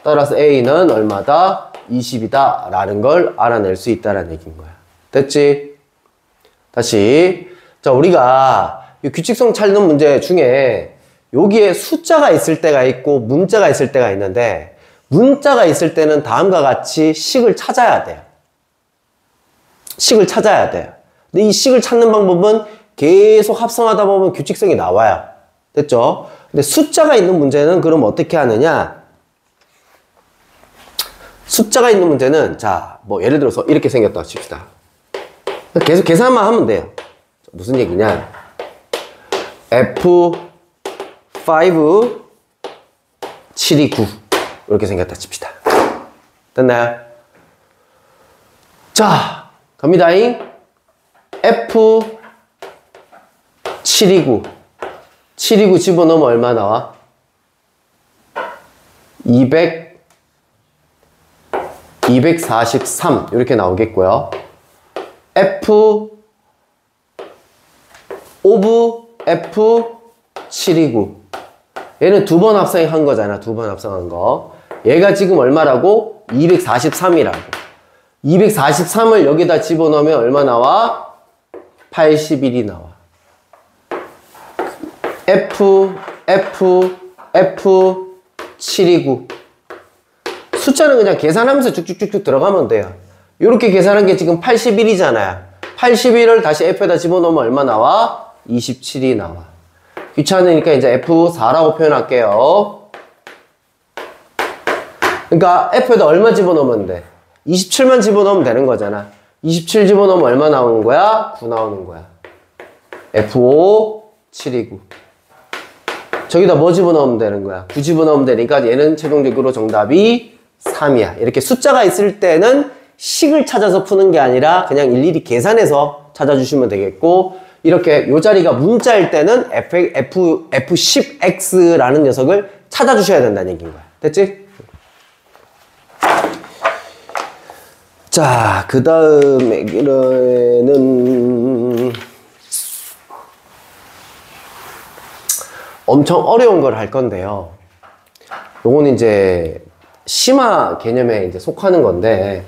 따라서 a는 얼마다? 20이다 라는 걸 알아낼 수 있다라는 얘기인 거야. 됐지? 다시. 자, 우리가 이 규칙성 찾는 문제 중에 여기에 숫자가 있을 때가 있고 문자가 있을 때가 있는데, 문자가 있을 때는 다음과 같이 식을 찾아야 돼요. 식을 찾아야 돼요. 근데 이 식을 찾는 방법은 계속 합성하다 보면 규칙성이 나와요. 됐죠? 근데 숫자가 있는 문제는 그럼 어떻게 하느냐? 숫자가 있는 문제는, 자, 뭐 예를 들어서 이렇게 생겼다고 칩시다. 계속 계산만 하면 돼요. 무슨 얘기냐? F5 729 이렇게 생겼다 칩시다. 됐나요? 자, 갑니다잉. F 729 집어넣으면 얼마 나와? 243 이렇게 나오겠고요. F 오브 F 729 얘는 두 번 합성한 거잖아. 두 번 합성한 거. 얘가 지금 얼마라고? 243이라고. 243을 여기다 집어넣으면 얼마 나와? 81이 나와. F 729 숫자는 그냥 계산하면서 쭉쭉쭉쭉 들어가면 돼요. 이렇게 계산한 게 지금 81이잖아요. 81을 다시 F에다 집어넣으면 얼마 나와? 27이 나와. 귀찮으니까 이제 F4라고 표현할게요. 그러니까 F에다 얼마 집어넣으면 돼? 27만 집어넣으면 되는 거잖아. 27 집어넣으면 얼마 나오는 거야? 9 나오는 거야. F5 729 저기다 뭐 집어넣으면 되는 거야? 9 집어넣으면 되니까 얘는 최종적으로 정답이 3이야. 이렇게 숫자가 있을 때는 식을 찾아서 푸는 게 아니라 그냥 일일이 계산해서 찾아주시면 되겠고, 이렇게 요 자리가 문자일 때는 F10x라는 녀석을 찾아주셔야 된다는 얘기인 거야. 됐지? 자, 그 다음에는 엄청 어려운 걸 할 건데요. 요건 이제 심화 개념에 이제 속하는 건데,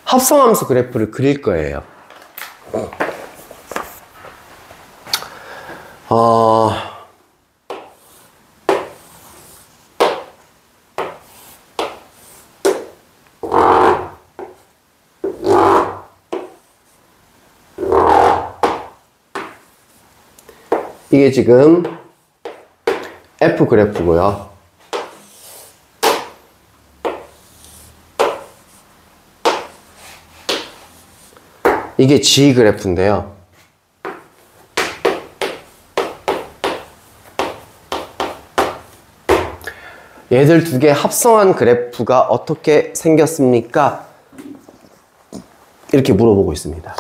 합성함수 그래프를 그릴 거예요. 이게 지금 F 그래프고요. 이게 G 그래프인데요. 얘들 두 개 합성한 그래프가 어떻게 생겼습니까? 이렇게 물어보고 있습니다.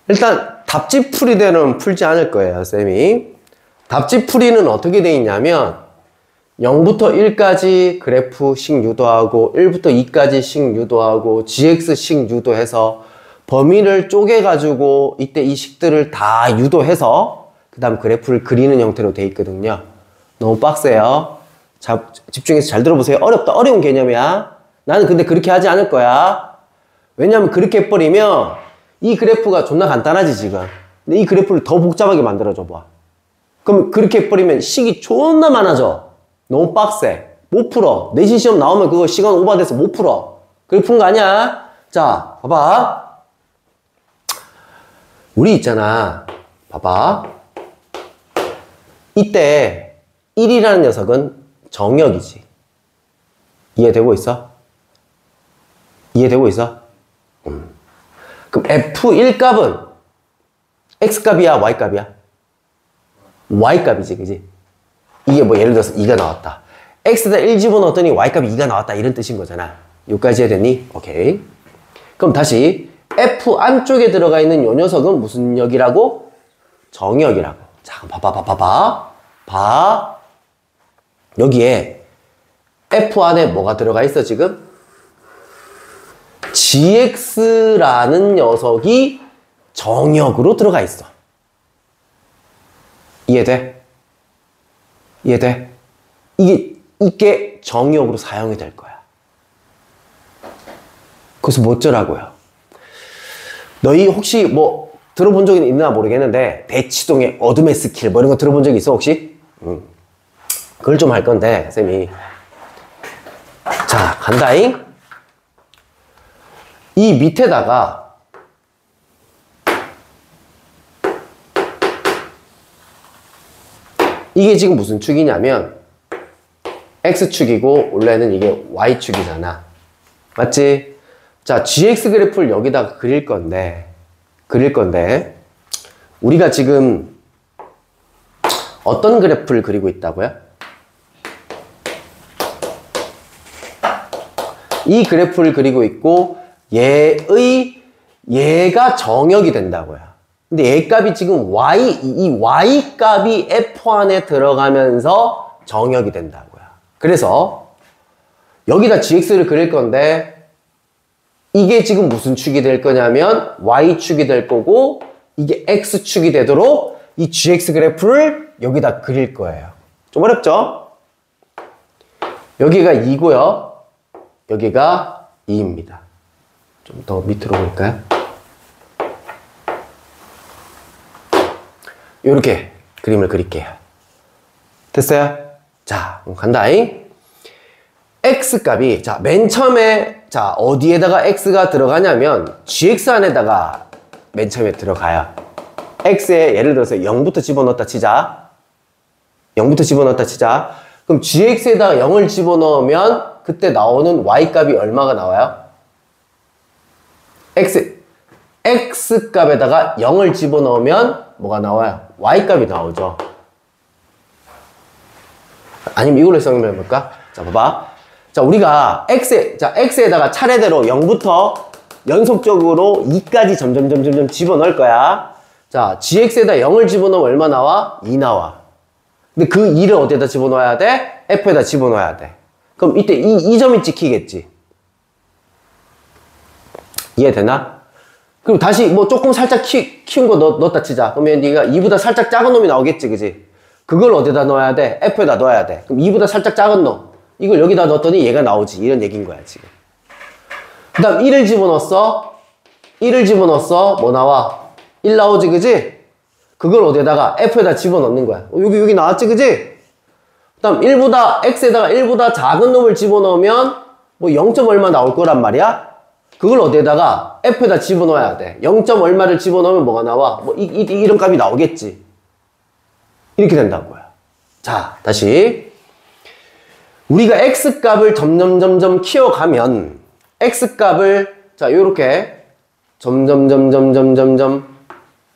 일단 답지풀이대로는 풀지 않을 거예요, 쌤이. 답지풀이는 어떻게 돼 있냐면 0부터 1까지 그래프식 유도하고 1부터 2까지 식 유도하고 gx식 유도해서 범위를 쪼개가지고 이때 이 식들을 다 유도해서 그 다음 그래프를 그리는 형태로 돼 있거든요. 너무 빡세요. 자, 집중해서 잘 들어보세요. 어렵다. 어려운 개념이야. 나는 근데 그렇게 하지 않을 거야. 왜냐면 그렇게 해버리면 이 그래프가 존나 간단하지 지금. 근데 이 그래프를 더 복잡하게 만들어줘 봐. 그럼 그렇게 해버리면 식이 존나 많아져. 너무 빡세. 못 풀어. 내신 시험 나오면 그거 시간 오버돼서 못 풀어. 그렇게 푼 거 아니야? 자, 봐봐. 우리 있잖아. 봐봐. 이때 1이라는 녀석은 정역이지. 이해되고 있어? 이해되고 있어? 그럼 F1 값은 X 값이야, Y 값이야? Y 값이지, 그지? 이게 뭐 예를 들어서 2가 나왔다. X에다 1 집어넣었더니 Y 값이 2가 나왔다. 이런 뜻인 거잖아. 여기까지 해야되니? 오케이. 그럼 다시 F 안쪽에 들어가 있는 요 녀석은 무슨 역이라고? 정역이라고. 자, 봐. 여기에 F 안에 뭐가 들어가 있어, 지금? GX라는 녀석이 정역으로 들어가 있어. 이해돼? 이해돼? 이게 정역으로 사용이 될 거야. 그래서 뭐 어쩌라고요? 너희 혹시 뭐 들어본 적이 있나 모르겠는데 대치동의 어둠의 스킬 뭐 이런 거 들어본 적 있어 혹시? 그걸 좀 할 건데 쌤이 자 간다잉. 이 밑에다가 이게 지금 무슨 축이냐면 X축이고 원래는 이게 Y축이잖아. 맞지? 자, GX 그래프를 여기다가 그릴 건데 우리가 지금 어떤 그래프를 그리고 있다고요? 이 그래프를 그리고 있고 얘가 정역이 된다고요. 근데 얘 값이 지금 이 Y 값이 F 안에 들어가면서 정역이 된다고요. 그래서 여기다 GX를 그릴 건데 이게 지금 무슨 축이 될 거냐면 Y축이 될 거고 이게 X축이 되도록 이 GX 그래프를 여기다 그릴 거예요. 좀 어렵죠? 여기가 2고요. 여기가 2입니다. 좀 더 밑으로 볼까요? 이렇게 그림을 그릴게요. 됐어요? 자, 그럼 간다잉. X 값이, 자, 맨 처음에, 자, 어디에다가 X가 들어가냐면, GX 안에다가 맨 처음에 들어가요. X에 예를 들어서 0부터 집어넣었다 치자. 0부터 집어넣었다 치자. 그럼 GX에다가 0을 집어넣으면, 그때 나오는 Y 값이 얼마가 나와요? X 값에다가 0을 집어넣으면, 뭐가 나와요? Y 값이 나오죠. 아니면 이걸로 설명해볼까? 자, 봐봐. 자, 우리가 X에다가 차례대로 0부터 연속적으로 2까지 점점 집어넣을 거야. 자, GX에다 0을 집어넣으면 얼마 나와? 2 나와. 근데 그 2를 어디에다 집어넣어야 돼? F에다 집어넣어야 돼. 그럼 이때 이 점이 찍히겠지. 이해되나? 그럼 다시 뭐 조금 살짝 키운 거 넣었다 치자. 그러면 네가 2보다 살짝 작은 놈이 나오겠지, 그지? 그걸 어디다 넣어야 돼? F에다 넣어야 돼. 그럼 2보다 살짝 작은 놈. 이걸 여기다 넣었더니 얘가 나오지. 이런 얘기인 거야, 지금. 그 다음 1을 집어넣었어. 1을 집어넣었어. 뭐 나와? 1 나오지, 그지? 그걸 어디다가 F에다 집어넣는 거야. 여기 나왔지, 그지? 그 다음 X에다가 1보다 작은 놈을 집어넣으면 뭐 0. 얼마 나올 거란 말이야? 그걸 어디에다가 F에다 집어넣어야 돼. 0. 얼마를 집어넣으면 뭐가 나와? 뭐 이런 값이 나오겠지. 이렇게 된다고요. 자, 다시. 우리가 X값을 점점 키워가면 X값을 자, 요렇게 점점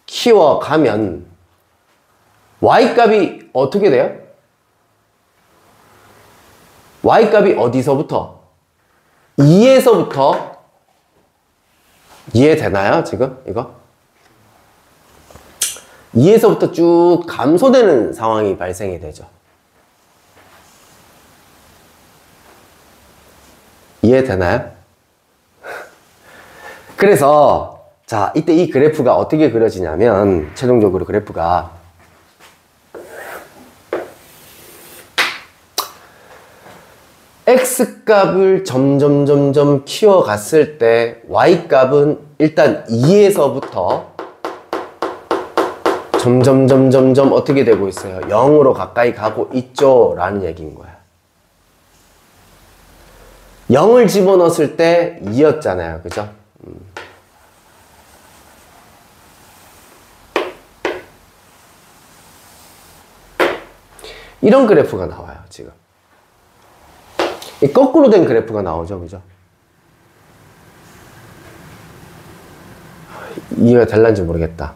키워가면 Y값이 어떻게 돼요? Y값이 어디서부터? 2에서부터 이해되나요? 지금 이거? 2에서부터 쭉 감소되는 상황이 발생이 되죠. 이해되나요? 그래서 자, 이때 이 그래프가 어떻게 그려지냐면 최종적으로 그래프가 X값을 점점 키워갔을 때 Y값은 일단 2에서부터 점점 어떻게 되고 있어요? 0으로 가까이 가고 있죠? 라는 얘기인 거야. 0을 집어넣었을 때 2였잖아요. 그죠? 이런 그래프가 나와요, 지금. 거꾸로 된 그래프가 나오죠. 그죠? 이해가 될란지 모르겠다.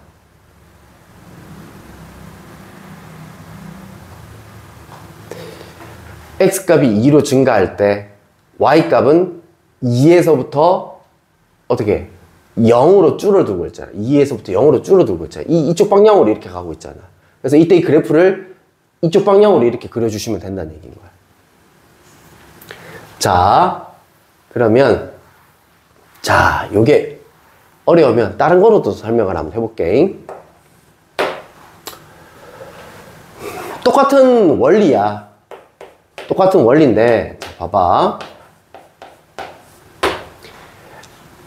x값이 2로 증가할 때 y값은 2에서부터 어떻게 0으로 줄어들고 있잖아. 2에서부터 0으로 줄어들고 있잖아. 이쪽 방향으로 이렇게 가고 있잖아. 그래서 이때 이 그래프를 이쪽 방향으로 이렇게 그려주시면 된다는 얘기인 거야. 자, 그러면 자, 요게 어려우면 다른 거로도 설명을 한번 해볼게. 똑같은 원리야. 똑같은 원리인데, 자, 봐봐.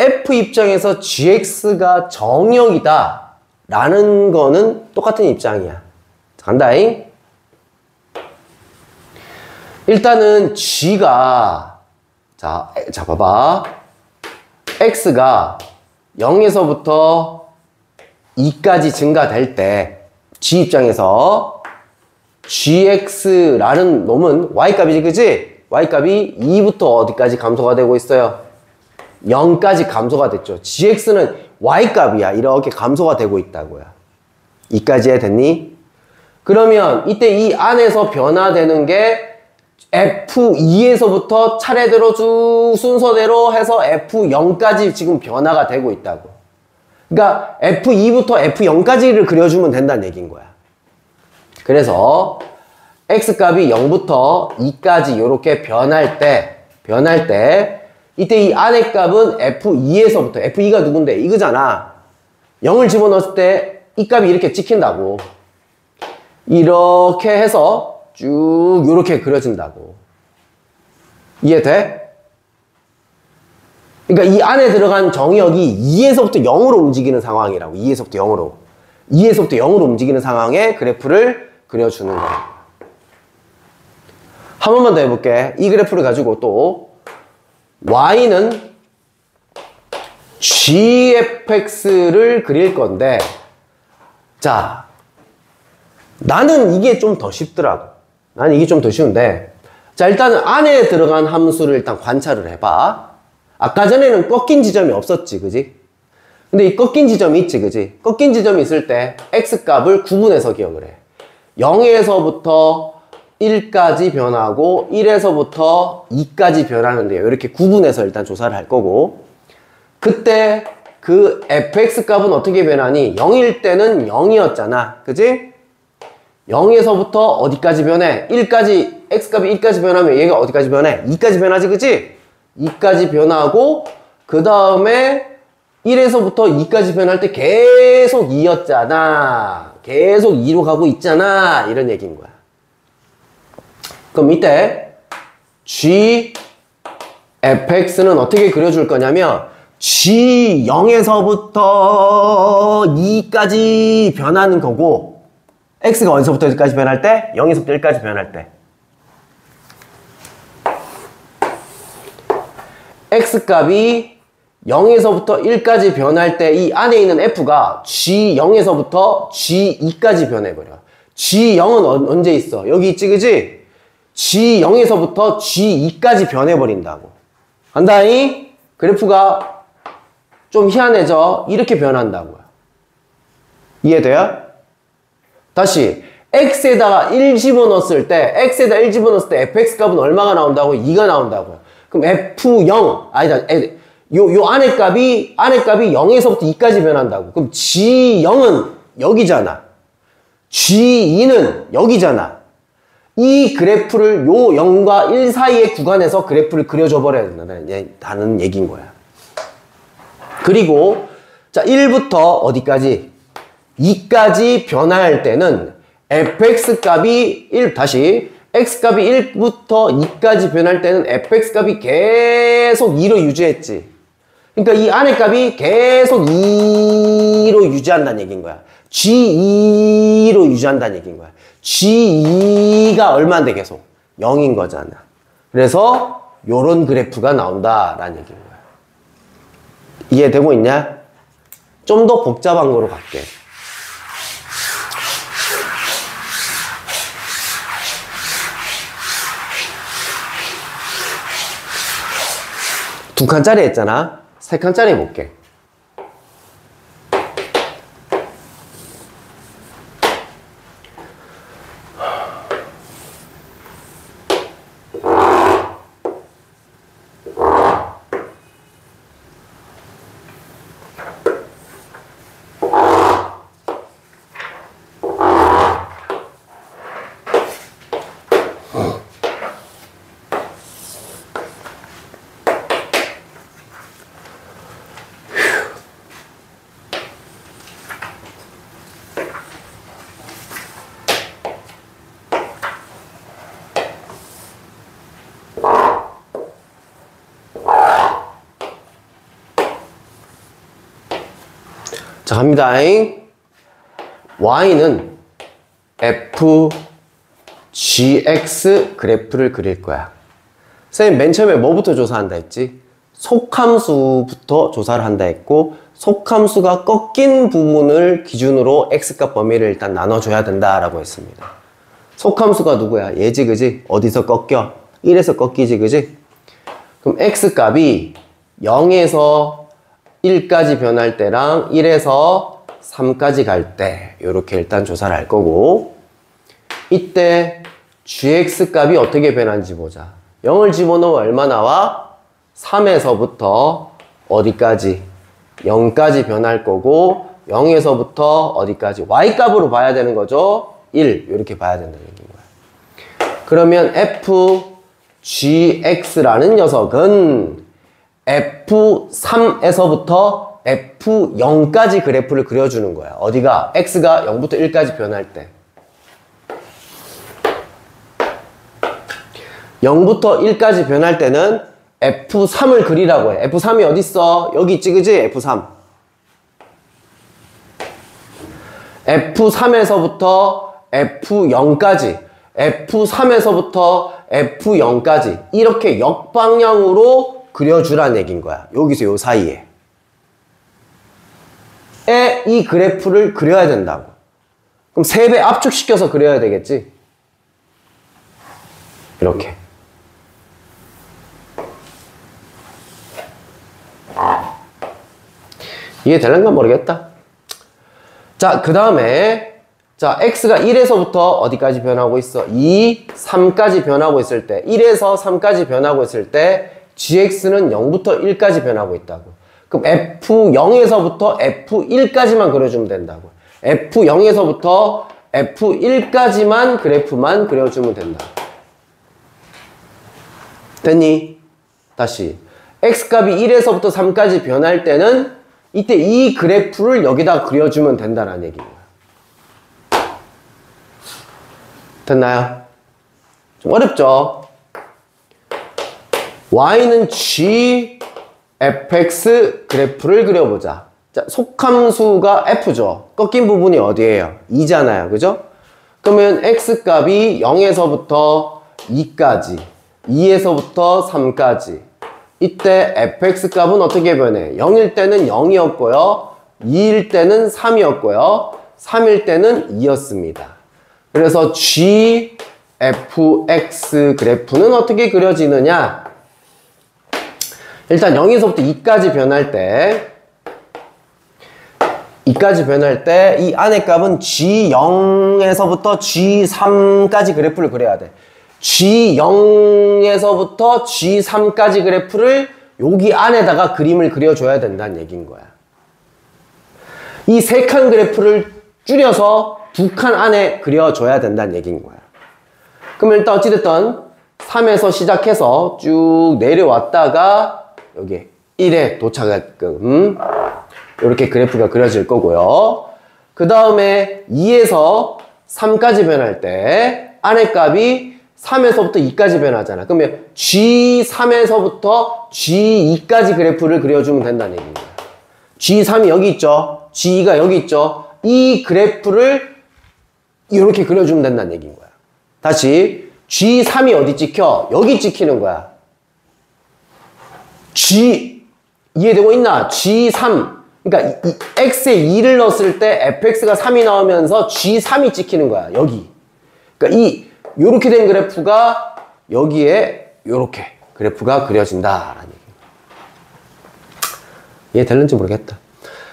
F 입장에서 gx가 정역이다 라는 거는 똑같은 입장이야. 자, 간다잉. 일단은 g가 자 봐봐. x가 0에서부터 2까지 증가될 때 g 입장에서 gx라는 놈은 y값이지, 그지? y값이 2부터 어디까지 감소가 되고 있어요? 0까지 감소가 됐죠. gx는 y값이야. 이렇게 감소가 되고 있다고요. 2까지 해 됐니? 그러면 이때 이 안에서 변화되는 게 F2에서부터 차례대로 쭉 순서대로 해서 F0까지 지금 변화가 되고 있다고. 그러니까 F2부터 F0까지를 그려주면 된다는 얘기인 거야. 그래서 X값이 0부터 2까지 이렇게 변할 때 이때 이 안의 값은 F2에서부터 F2가 누군데? 이거잖아. 0을 집어넣었을 때 이 값이 이렇게 찍힌다고. 이렇게 해서 쭉 이렇게 그려진다고. 이해돼? 그러니까 이 안에 들어간 정역이 2에서부터 0으로 움직이는 상황이라고. 2에서부터 0으로. 2에서부터 0으로 움직이는 상황에 그래프를 그려주는 거야. 한 번만 더 해볼게. 이 그래프를 가지고 또 y는 gfx를 그릴 건데, 자, 나는 이게 좀 더 쉽더라고. 나는 이게 좀 더 쉬운데, 자, 일단은 안에 들어간 함수를 일단 관찰을 해봐. 아까 전에는 꺾인 지점이 없었지, 그지? 근데 이 꺾인 지점이 있지, 그지? 꺾인 지점이 있을 때 x값을 구분해서 기억을 해. 0에서부터 1까지 변하고 1에서부터 2까지 변하는데요. 이렇게 구분해서 일단 조사를 할 거고, 그때 그 fx 값은 어떻게 변하니? 0일 때는 0이었잖아. 그지? 0에서부터 어디까지 변해? 1까지, x값이 1까지 변하면 얘가 어디까지 변해? 2까지 변하지, 그지? 2까지 변하고, 그 다음에 1에서부터 2까지 변할 때 계속 2였잖아. 계속 2로 가고 있잖아. 이런 얘기인 거야. 그럼 이때 g fx는 어떻게 그려줄 거냐면 g 0에서부터 2까지 변하는 거고, x가 어디서부터 어디까지 변할 때? 0에서부터 1까지 변할 때. x값이 0에서부터 1까지 변할 때 이 안에 있는 f가 g0에서부터 g2까지 변해버려. g0은 언제 있어? 여기 있지, 그지? g0에서부터 g2까지 변해버린다고. 간다잉? 그래프가 좀 희한해져. 이렇게 변한다고요. 이해돼요? 다시 x에다가 1 집어넣었을 때 fx 값은 얼마가 나온다고? 2가 나온다고요. 그럼 f0 아니다. 요 안의 값이 0에서부터 2까지 변한다고. 그럼 g0은 여기잖아. g2는 여기잖아. 이 그래프를 요 0과 1 사이의 구간에서 그래프를 그려줘 버려야 된다는 얘기인 거야. 그리고 자, 1부터 어디까지? 2까지 변할 때는 fx 값이 x 값이 1부터 2까지 변할 때는 fx 값이 계속 2로 유지했지. 그러니까 이 안의 값이 계속 2로 유지한다는 얘기인 거야. g2로 유지한다는 얘기인 거야. g2가 얼마인데 계속? 0인 거잖아. 그래서 요런 그래프가 나온다라는 얘기인 거야. 이해되고 있냐? 좀 더 복잡한 거로 갈게. 두 칸짜리 했잖아. 세 칸짜리 해볼게. 자, 갑니다. y는 fgx 그래프를 그릴 거야. 선생님 맨 처음에 뭐부터 조사한다 했지? 속함수부터 조사를 한다 했고, 속함수가 꺾인 부분을 기준으로 x값 범위를 일단 나눠줘야 된다라고 했습니다. 속함수가 누구야? 얘지, 그지? 어디서 꺾여? 1에서 꺾이지, 그지? 그럼 x값이 0에서 1까지 변할 때랑 1에서 3까지 갈 때 이렇게 일단 조사를 할 거고, 이때 gx 값이 어떻게 변하는지 보자. 0을 집어넣으면 얼마 나와? 3에서부터 어디까지? 0까지 변할 거고, 0에서부터 어디까지? y 값으로 봐야 되는 거죠. 1 이렇게 봐야 된다는 얘기인 거야. 그러면 fgx라는 녀석은 F3에서부터 F0까지 그래프를 그려주는 거야. 어디가? X가 0부터 1까지 변할 때. 0부터 1까지 변할 때는 F3을 그리라고 해. F3이 어딨어? 여기 있지, 그지? F3. F3에서부터 F0까지. F3에서부터 F0까지. 이렇게 역방향으로 그려주라는 얘기인 거야. 여기서 요 사이에 이 그래프를 그려야 된다고. 그럼 3배 압축시켜서 그려야 되겠지. 이렇게. 이해되는가 모르겠다. 자, 그 다음에 자, x가 1에서부터 어디까지 변하고 있어? 2, 3까지 변하고 있을 때, 1에서 3까지 변하고 있을 때 gx는 0부터 1까지 변하고 있다고. 그럼 f0에서부터 f1까지만 그려주면 된다고. f0에서부터 f1까지만 그래프만 그려주면 된다. 됐니? 다시. x값이 1에서부터 3까지 변할 때는 이때 이 그래프를 여기다 그려주면 된다는 얘기인 거야. 됐나요? 좀 어렵죠? y는 g fx 그래프를 그려보자. 자, 속함수가 f죠. 꺾인 부분이 어디예요? 2잖아요. 그죠? 그러면 x값이 0에서부터 2까지, 2에서부터 3까지. 이때 fx 값은 어떻게 변해? 0일 때는 0이었고요. 2일 때는 3이었고요. 3일 때는 2였습니다. 그래서 g fx 그래프는 어떻게 그려지느냐? 일단 0에서부터 2까지 변할 때, 2까지 변할 때 이 안의 값은 G0에서부터 G3까지 그래프를 그려야 돼. G0에서부터 G3까지 그래프를 여기 안에다가 그림을 그려줘야 된다는 얘기인 거야. 이 3칸 그래프를 줄여서 2칸 안에 그려줘야 된다는 얘기인 거야. 그럼 일단 어찌됐든 3에서 시작해서 쭉 내려왔다가 여기 1에 도착하게끔 이렇게 그래프가 그려질 거고요. 그 다음에 2에서 3까지 변할 때 안의 값이 3에서부터 2까지 변하잖아. 그러면 G3에서부터 G2까지 그래프를 그려주면 된다는 얘기인 거야. G3이 여기 있죠. G2가 여기 있죠. 이 그래프를 이렇게 그려주면 된다는 얘기인 거야. 다시 G3이 어디 찍혀? 여기 찍히는 거야. G 이해되고 있나? G3 그러니까 x에 2를 넣었을 때 fx가 3이 나오면서 G3이 찍히는 거야. 여기. 그러니까 요렇게 된 그래프가 여기에 요렇게 그래프가 그려진다라는 얘기입니다. 이해될는지 모르겠다.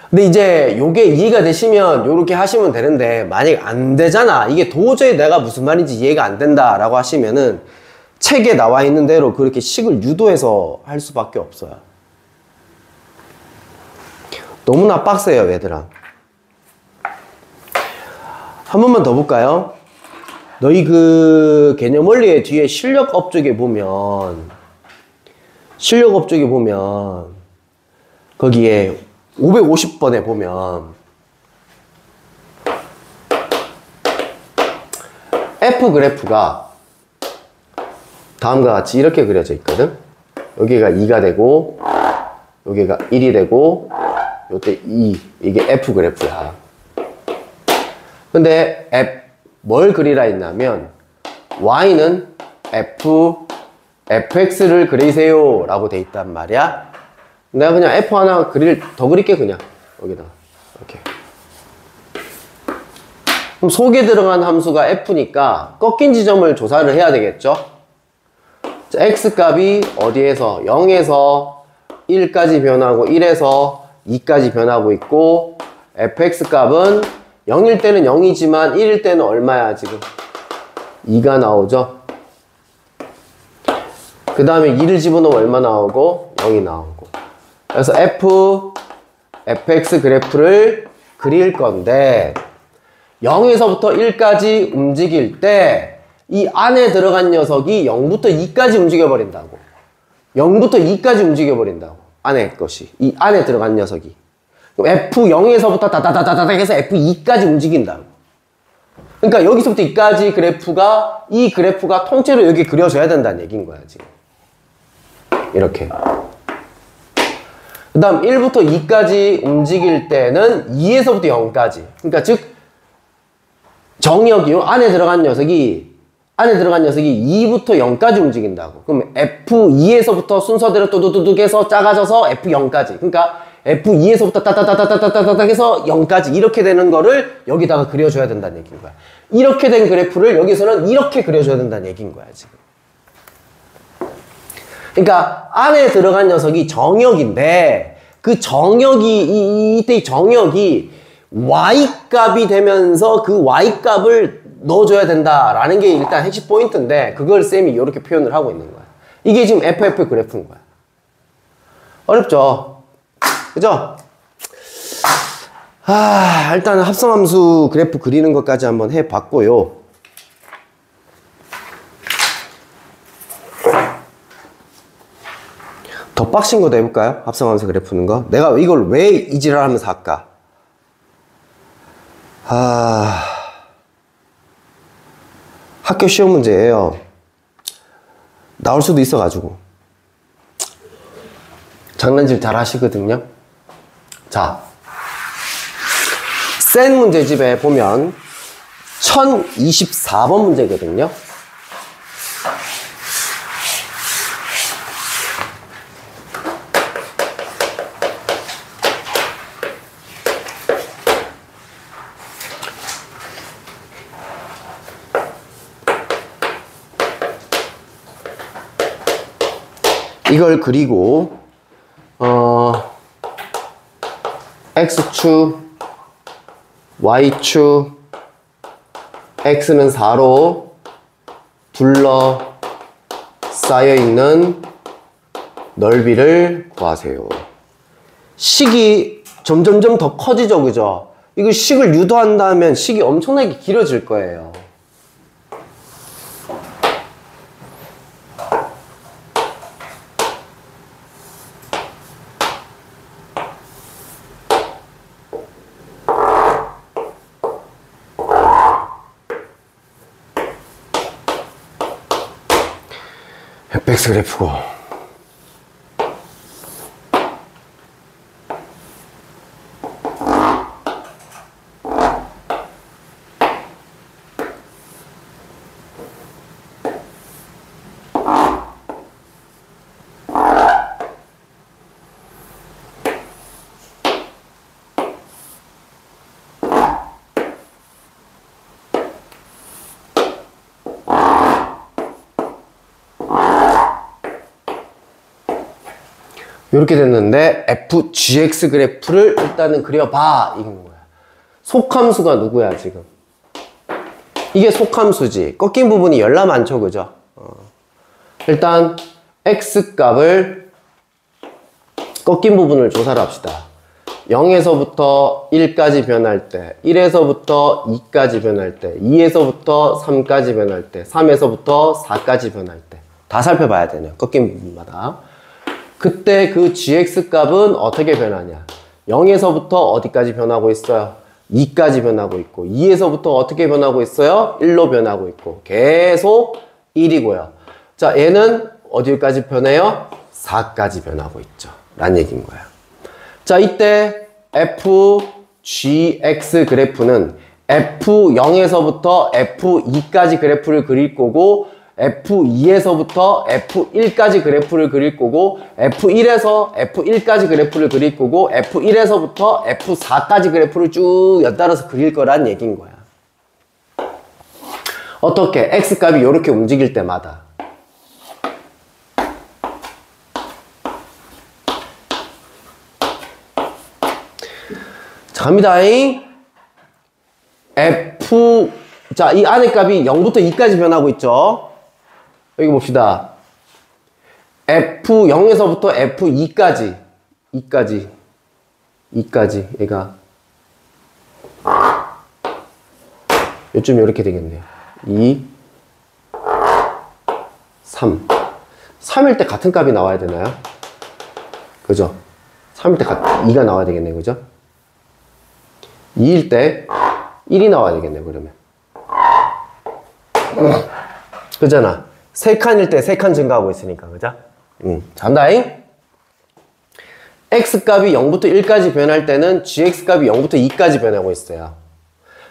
근데 이제 요게 이해가 되시면 요렇게 하시면 되는데, 만약 안 되잖아, 이게 도저히 내가 무슨 말인지 이해가 안 된다 라고 하시면은 책에 나와 있는 대로 그렇게 식을 유도해서 할 수밖에 없어요. 너무나 빡세요, 얘들아. 한 번만 더 볼까요? 너희 그 개념 원리의 뒤에 실력업 쪽에 보면 거기에 550번에 보면 F 그래프가 다음과 같이 이렇게 그려져 있거든. 여기가 2가 되고 여기가 1이 되고 요때 2, 이게 F 그래프야. 근데 뭘 그리라 했냐면 Y는 fx를 그리세요 라고 돼 있단 말이야. 내가 그냥 f 하나 더 그릴게. 그냥 여기다 이렇게. 그럼 속에 들어간 함수가 f니까 꺾인 지점을 조사를 해야 되겠죠. 자, x 값이 어디에서 0에서 1까지 변하고 1에서 2까지 변하고 있고, fx 값은 0일 때는 0이지만 1일 때는 얼마야 지금? 2가 나오죠. 그 다음에 2를 집어넣으면 얼마 나오고? 0이 나오고. 그래서 fx 그래프를 그릴 건데 0에서부터 1까지 움직일 때 이 안에 들어간 녀석이 0부터 2까지 움직여버린다고. 0부터 2까지 움직여버린다고. 안에 것이. 이 안에 들어간 녀석이. 그럼 F0에서부터 다다다다다 해서 F2까지 움직인다고. 그러니까 여기서부터 2까지 그래프가, 이 그래프가 통째로 여기 그려져야 된다는 얘기인 거야, 지금. 이렇게. 그 다음 1부터 2까지 움직일 때는 2에서부터 0까지. 그러니까 즉, 정역이요. 안에 들어간 녀석이 2부터 0까지 움직인다고. 그럼 F2에서부터 순서대로 뚜두두둑 해서 작아져서 F0까지. 그러니까 F2에서부터 따따따따따따따 해서 0까지 이렇게 되는 거를 여기다가 그려줘야 된다는 얘기인 거야. 이렇게 된 그래프를 여기서는 이렇게 그려줘야 된다는 얘기인 거야, 지금. 그러니까 안에 들어간 녀석이 정역인데 그 정역이 이때 이 정역이 y값이 되면서 그 y값을 넣어줘야 된다라는 게 일단 핵심 포인트인데, 그걸 쌤이 이렇게 표현을 하고 있는 거야. 이게 지금 FF 그래프인 거야. 어렵죠? 그죠? 일단 합성함수 그래프 그리는 것까지 한번 해봤고요. 더 빡신 것도 해볼까요? 합성함수 그래프 푸는 거. 내가 이걸 왜 이 지랄 하면서 할까? 학교 시험 문제예요. 나올 수도 있어가지고. 장난질 잘 하시거든요. 자, 센 문제집에 보면 1024번 문제거든요. 이걸 그리고 X축, Y축, X는 4로 둘러싸여있는 넓이를 구하세요. 식이 점점점 더 커지죠, 그죠? 이거 식을 유도한다면 식이 엄청나게 길어질 거예요. fx 그래프고 이렇게 됐는데 fgx 그래프를 일단은 그려봐 이건 거야. 속함수가 누구야 지금? 이게 속함수지. 꺾인 부분이 열나 많죠, 그죠? 일단 x값을 꺾인 부분을 조사를 합시다. 0에서부터 1까지 변할 때, 1에서부터 2까지 변할 때, 2에서부터 3까지 변할 때, 3에서부터 4까지 변할 때 다 살펴봐야 되네요. 꺾인 부분마다. 그때 그 gx값은 어떻게 변하냐? 0에서부터 어디까지 변하고 있어요? 2까지 변하고 있고, 2에서부터 어떻게 변하고 있어요? 1로 변하고 있고, 계속 1이고요. 자, 얘는 어디까지 변해요? 4까지 변하고 있죠. 라는 얘기인 거야. 자, 이때 fgx 그래프는 f0에서부터 f2까지 그래프를 그릴 거고, f2에서부터 f1까지 그래프를 그릴 거고, f1에서 f1까지 그래프를 그릴 거고, f1에서부터 f4까지 그래프를 쭉 연달아서 그릴 거란 얘기인 거야. 어떻게? x값이 이렇게 움직일 때마다 자, 갑니다잉. 자, 이 안에 값이 0부터 2까지 변하고 있죠. 여기 봅시다. f0에서부터 f2까지, 2까지, 얘가 요쯤 이렇게 되겠네요. 2, 3. 3일 때 같은 값이 나와야 되나요? 그죠? 3일 때 2가 나와야 되겠네요. 그죠? 2일 때 1이 나와야 되겠네요. 그러면. 그잖아. 3칸일 때 3칸 증가하고 있으니까. 그죠? 잔다잉? x값이 0부터 1까지 변할 때는 gx값이 0부터 2까지 변하고 있어요.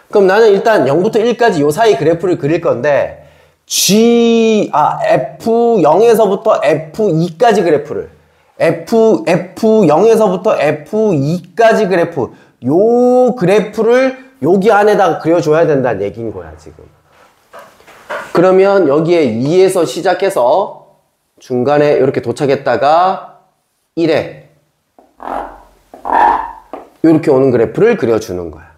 그럼 나는 일단 0부터 1까지 요 사이 그래프를 그릴 건데 f0에서부터 f2까지 그래프를 f0에서부터 f2까지 그래프 요 그래프를 여기 안에다가 그려줘야 된다는 얘기인 거야 지금. 그러면 여기에 2에서 시작해서 중간에 이렇게 도착했다가 1에 이렇게 오는 그래프를 그려주는 거야.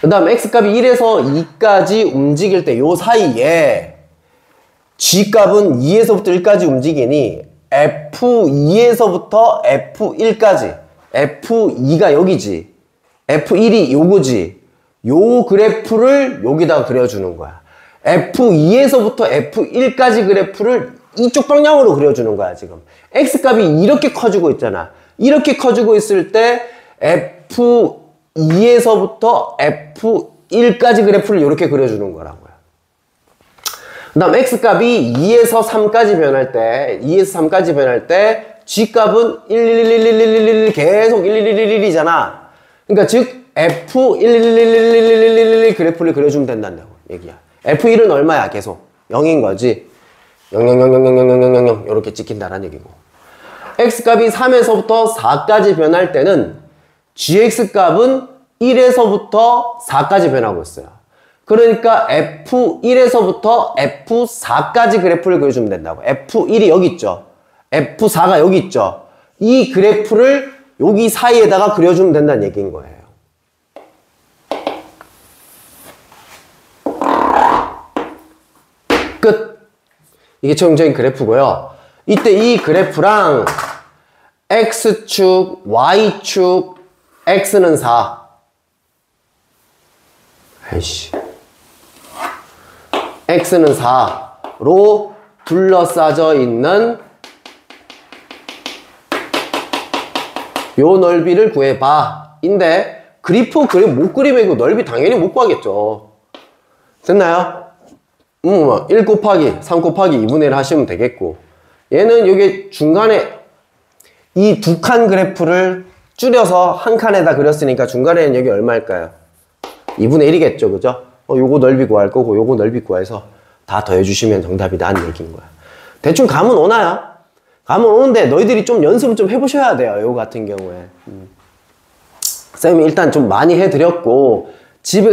그 다음 x값이 1에서 2까지 움직일 때 요 사이에 g값은 2에서부터 1까지 움직이니 f2에서부터 f1까지 f2가 여기지, f1이 요거지, 요 그래프를 여기다가 그려주는 거야. f2에서부터 f1까지 그래프를 이쪽 방향으로 그려주는 거야 지금. x값이 이렇게 커지고 있잖아. 이렇게 커지고 있을 때 f2에서부터 f1까지 그래프를 이렇게 그려주는 거라고요. 그 다음 x값이 2에서 3까지 변할 때, 2에서 3까지 변할 때 g값은 1111111 계속 1111이잖아. 그러니까 즉 f111111 그래프를 그려주면 된다는 얘기야. f1은 얼마야? 계속 0인 거지. 000000000 이렇게 찍힌다라는 얘기고. x값이 3에서부터 4까지 변할 때는 gx값은 1에서부터 4까지 변하고 있어요. 그러니까 f1에서부터 f4까지 그래프를 그려주면 된다고. f1이 여기 있죠. f4가 여기 있죠. 이 그래프를 여기 사이에다가 그려주면 된다는 얘기인 거예요. 끝. 이게 최종적인 그래프고요. 이때 이 그래프랑 x축, y축, x는 4. 아이씨. x는 4로 둘러싸져 있는 요 넓이를 구해봐. 인데 그래프 못 그리면 이거 넓이 당연히 못 구하겠죠. 됐나요? 1 곱하기 3 곱하기 2분의 1 하시면 되겠고, 얘는 여기 중간에 이 두 칸 그래프를 줄여서 한 칸에다 그렸으니까 중간에는 여기 얼마일까요? 2분의 1이겠죠. 그죠? 요거 넓이 구할 거고 요거 넓이 구해서 다 더해주시면 정답이다는 얘기인 거야. 대충 감은 오나요? 감은 오는데 너희들이 좀 연습을 좀 해보셔야 돼요. 요거 같은 경우에. 쌤이 일단 좀 많이 해드렸고 집에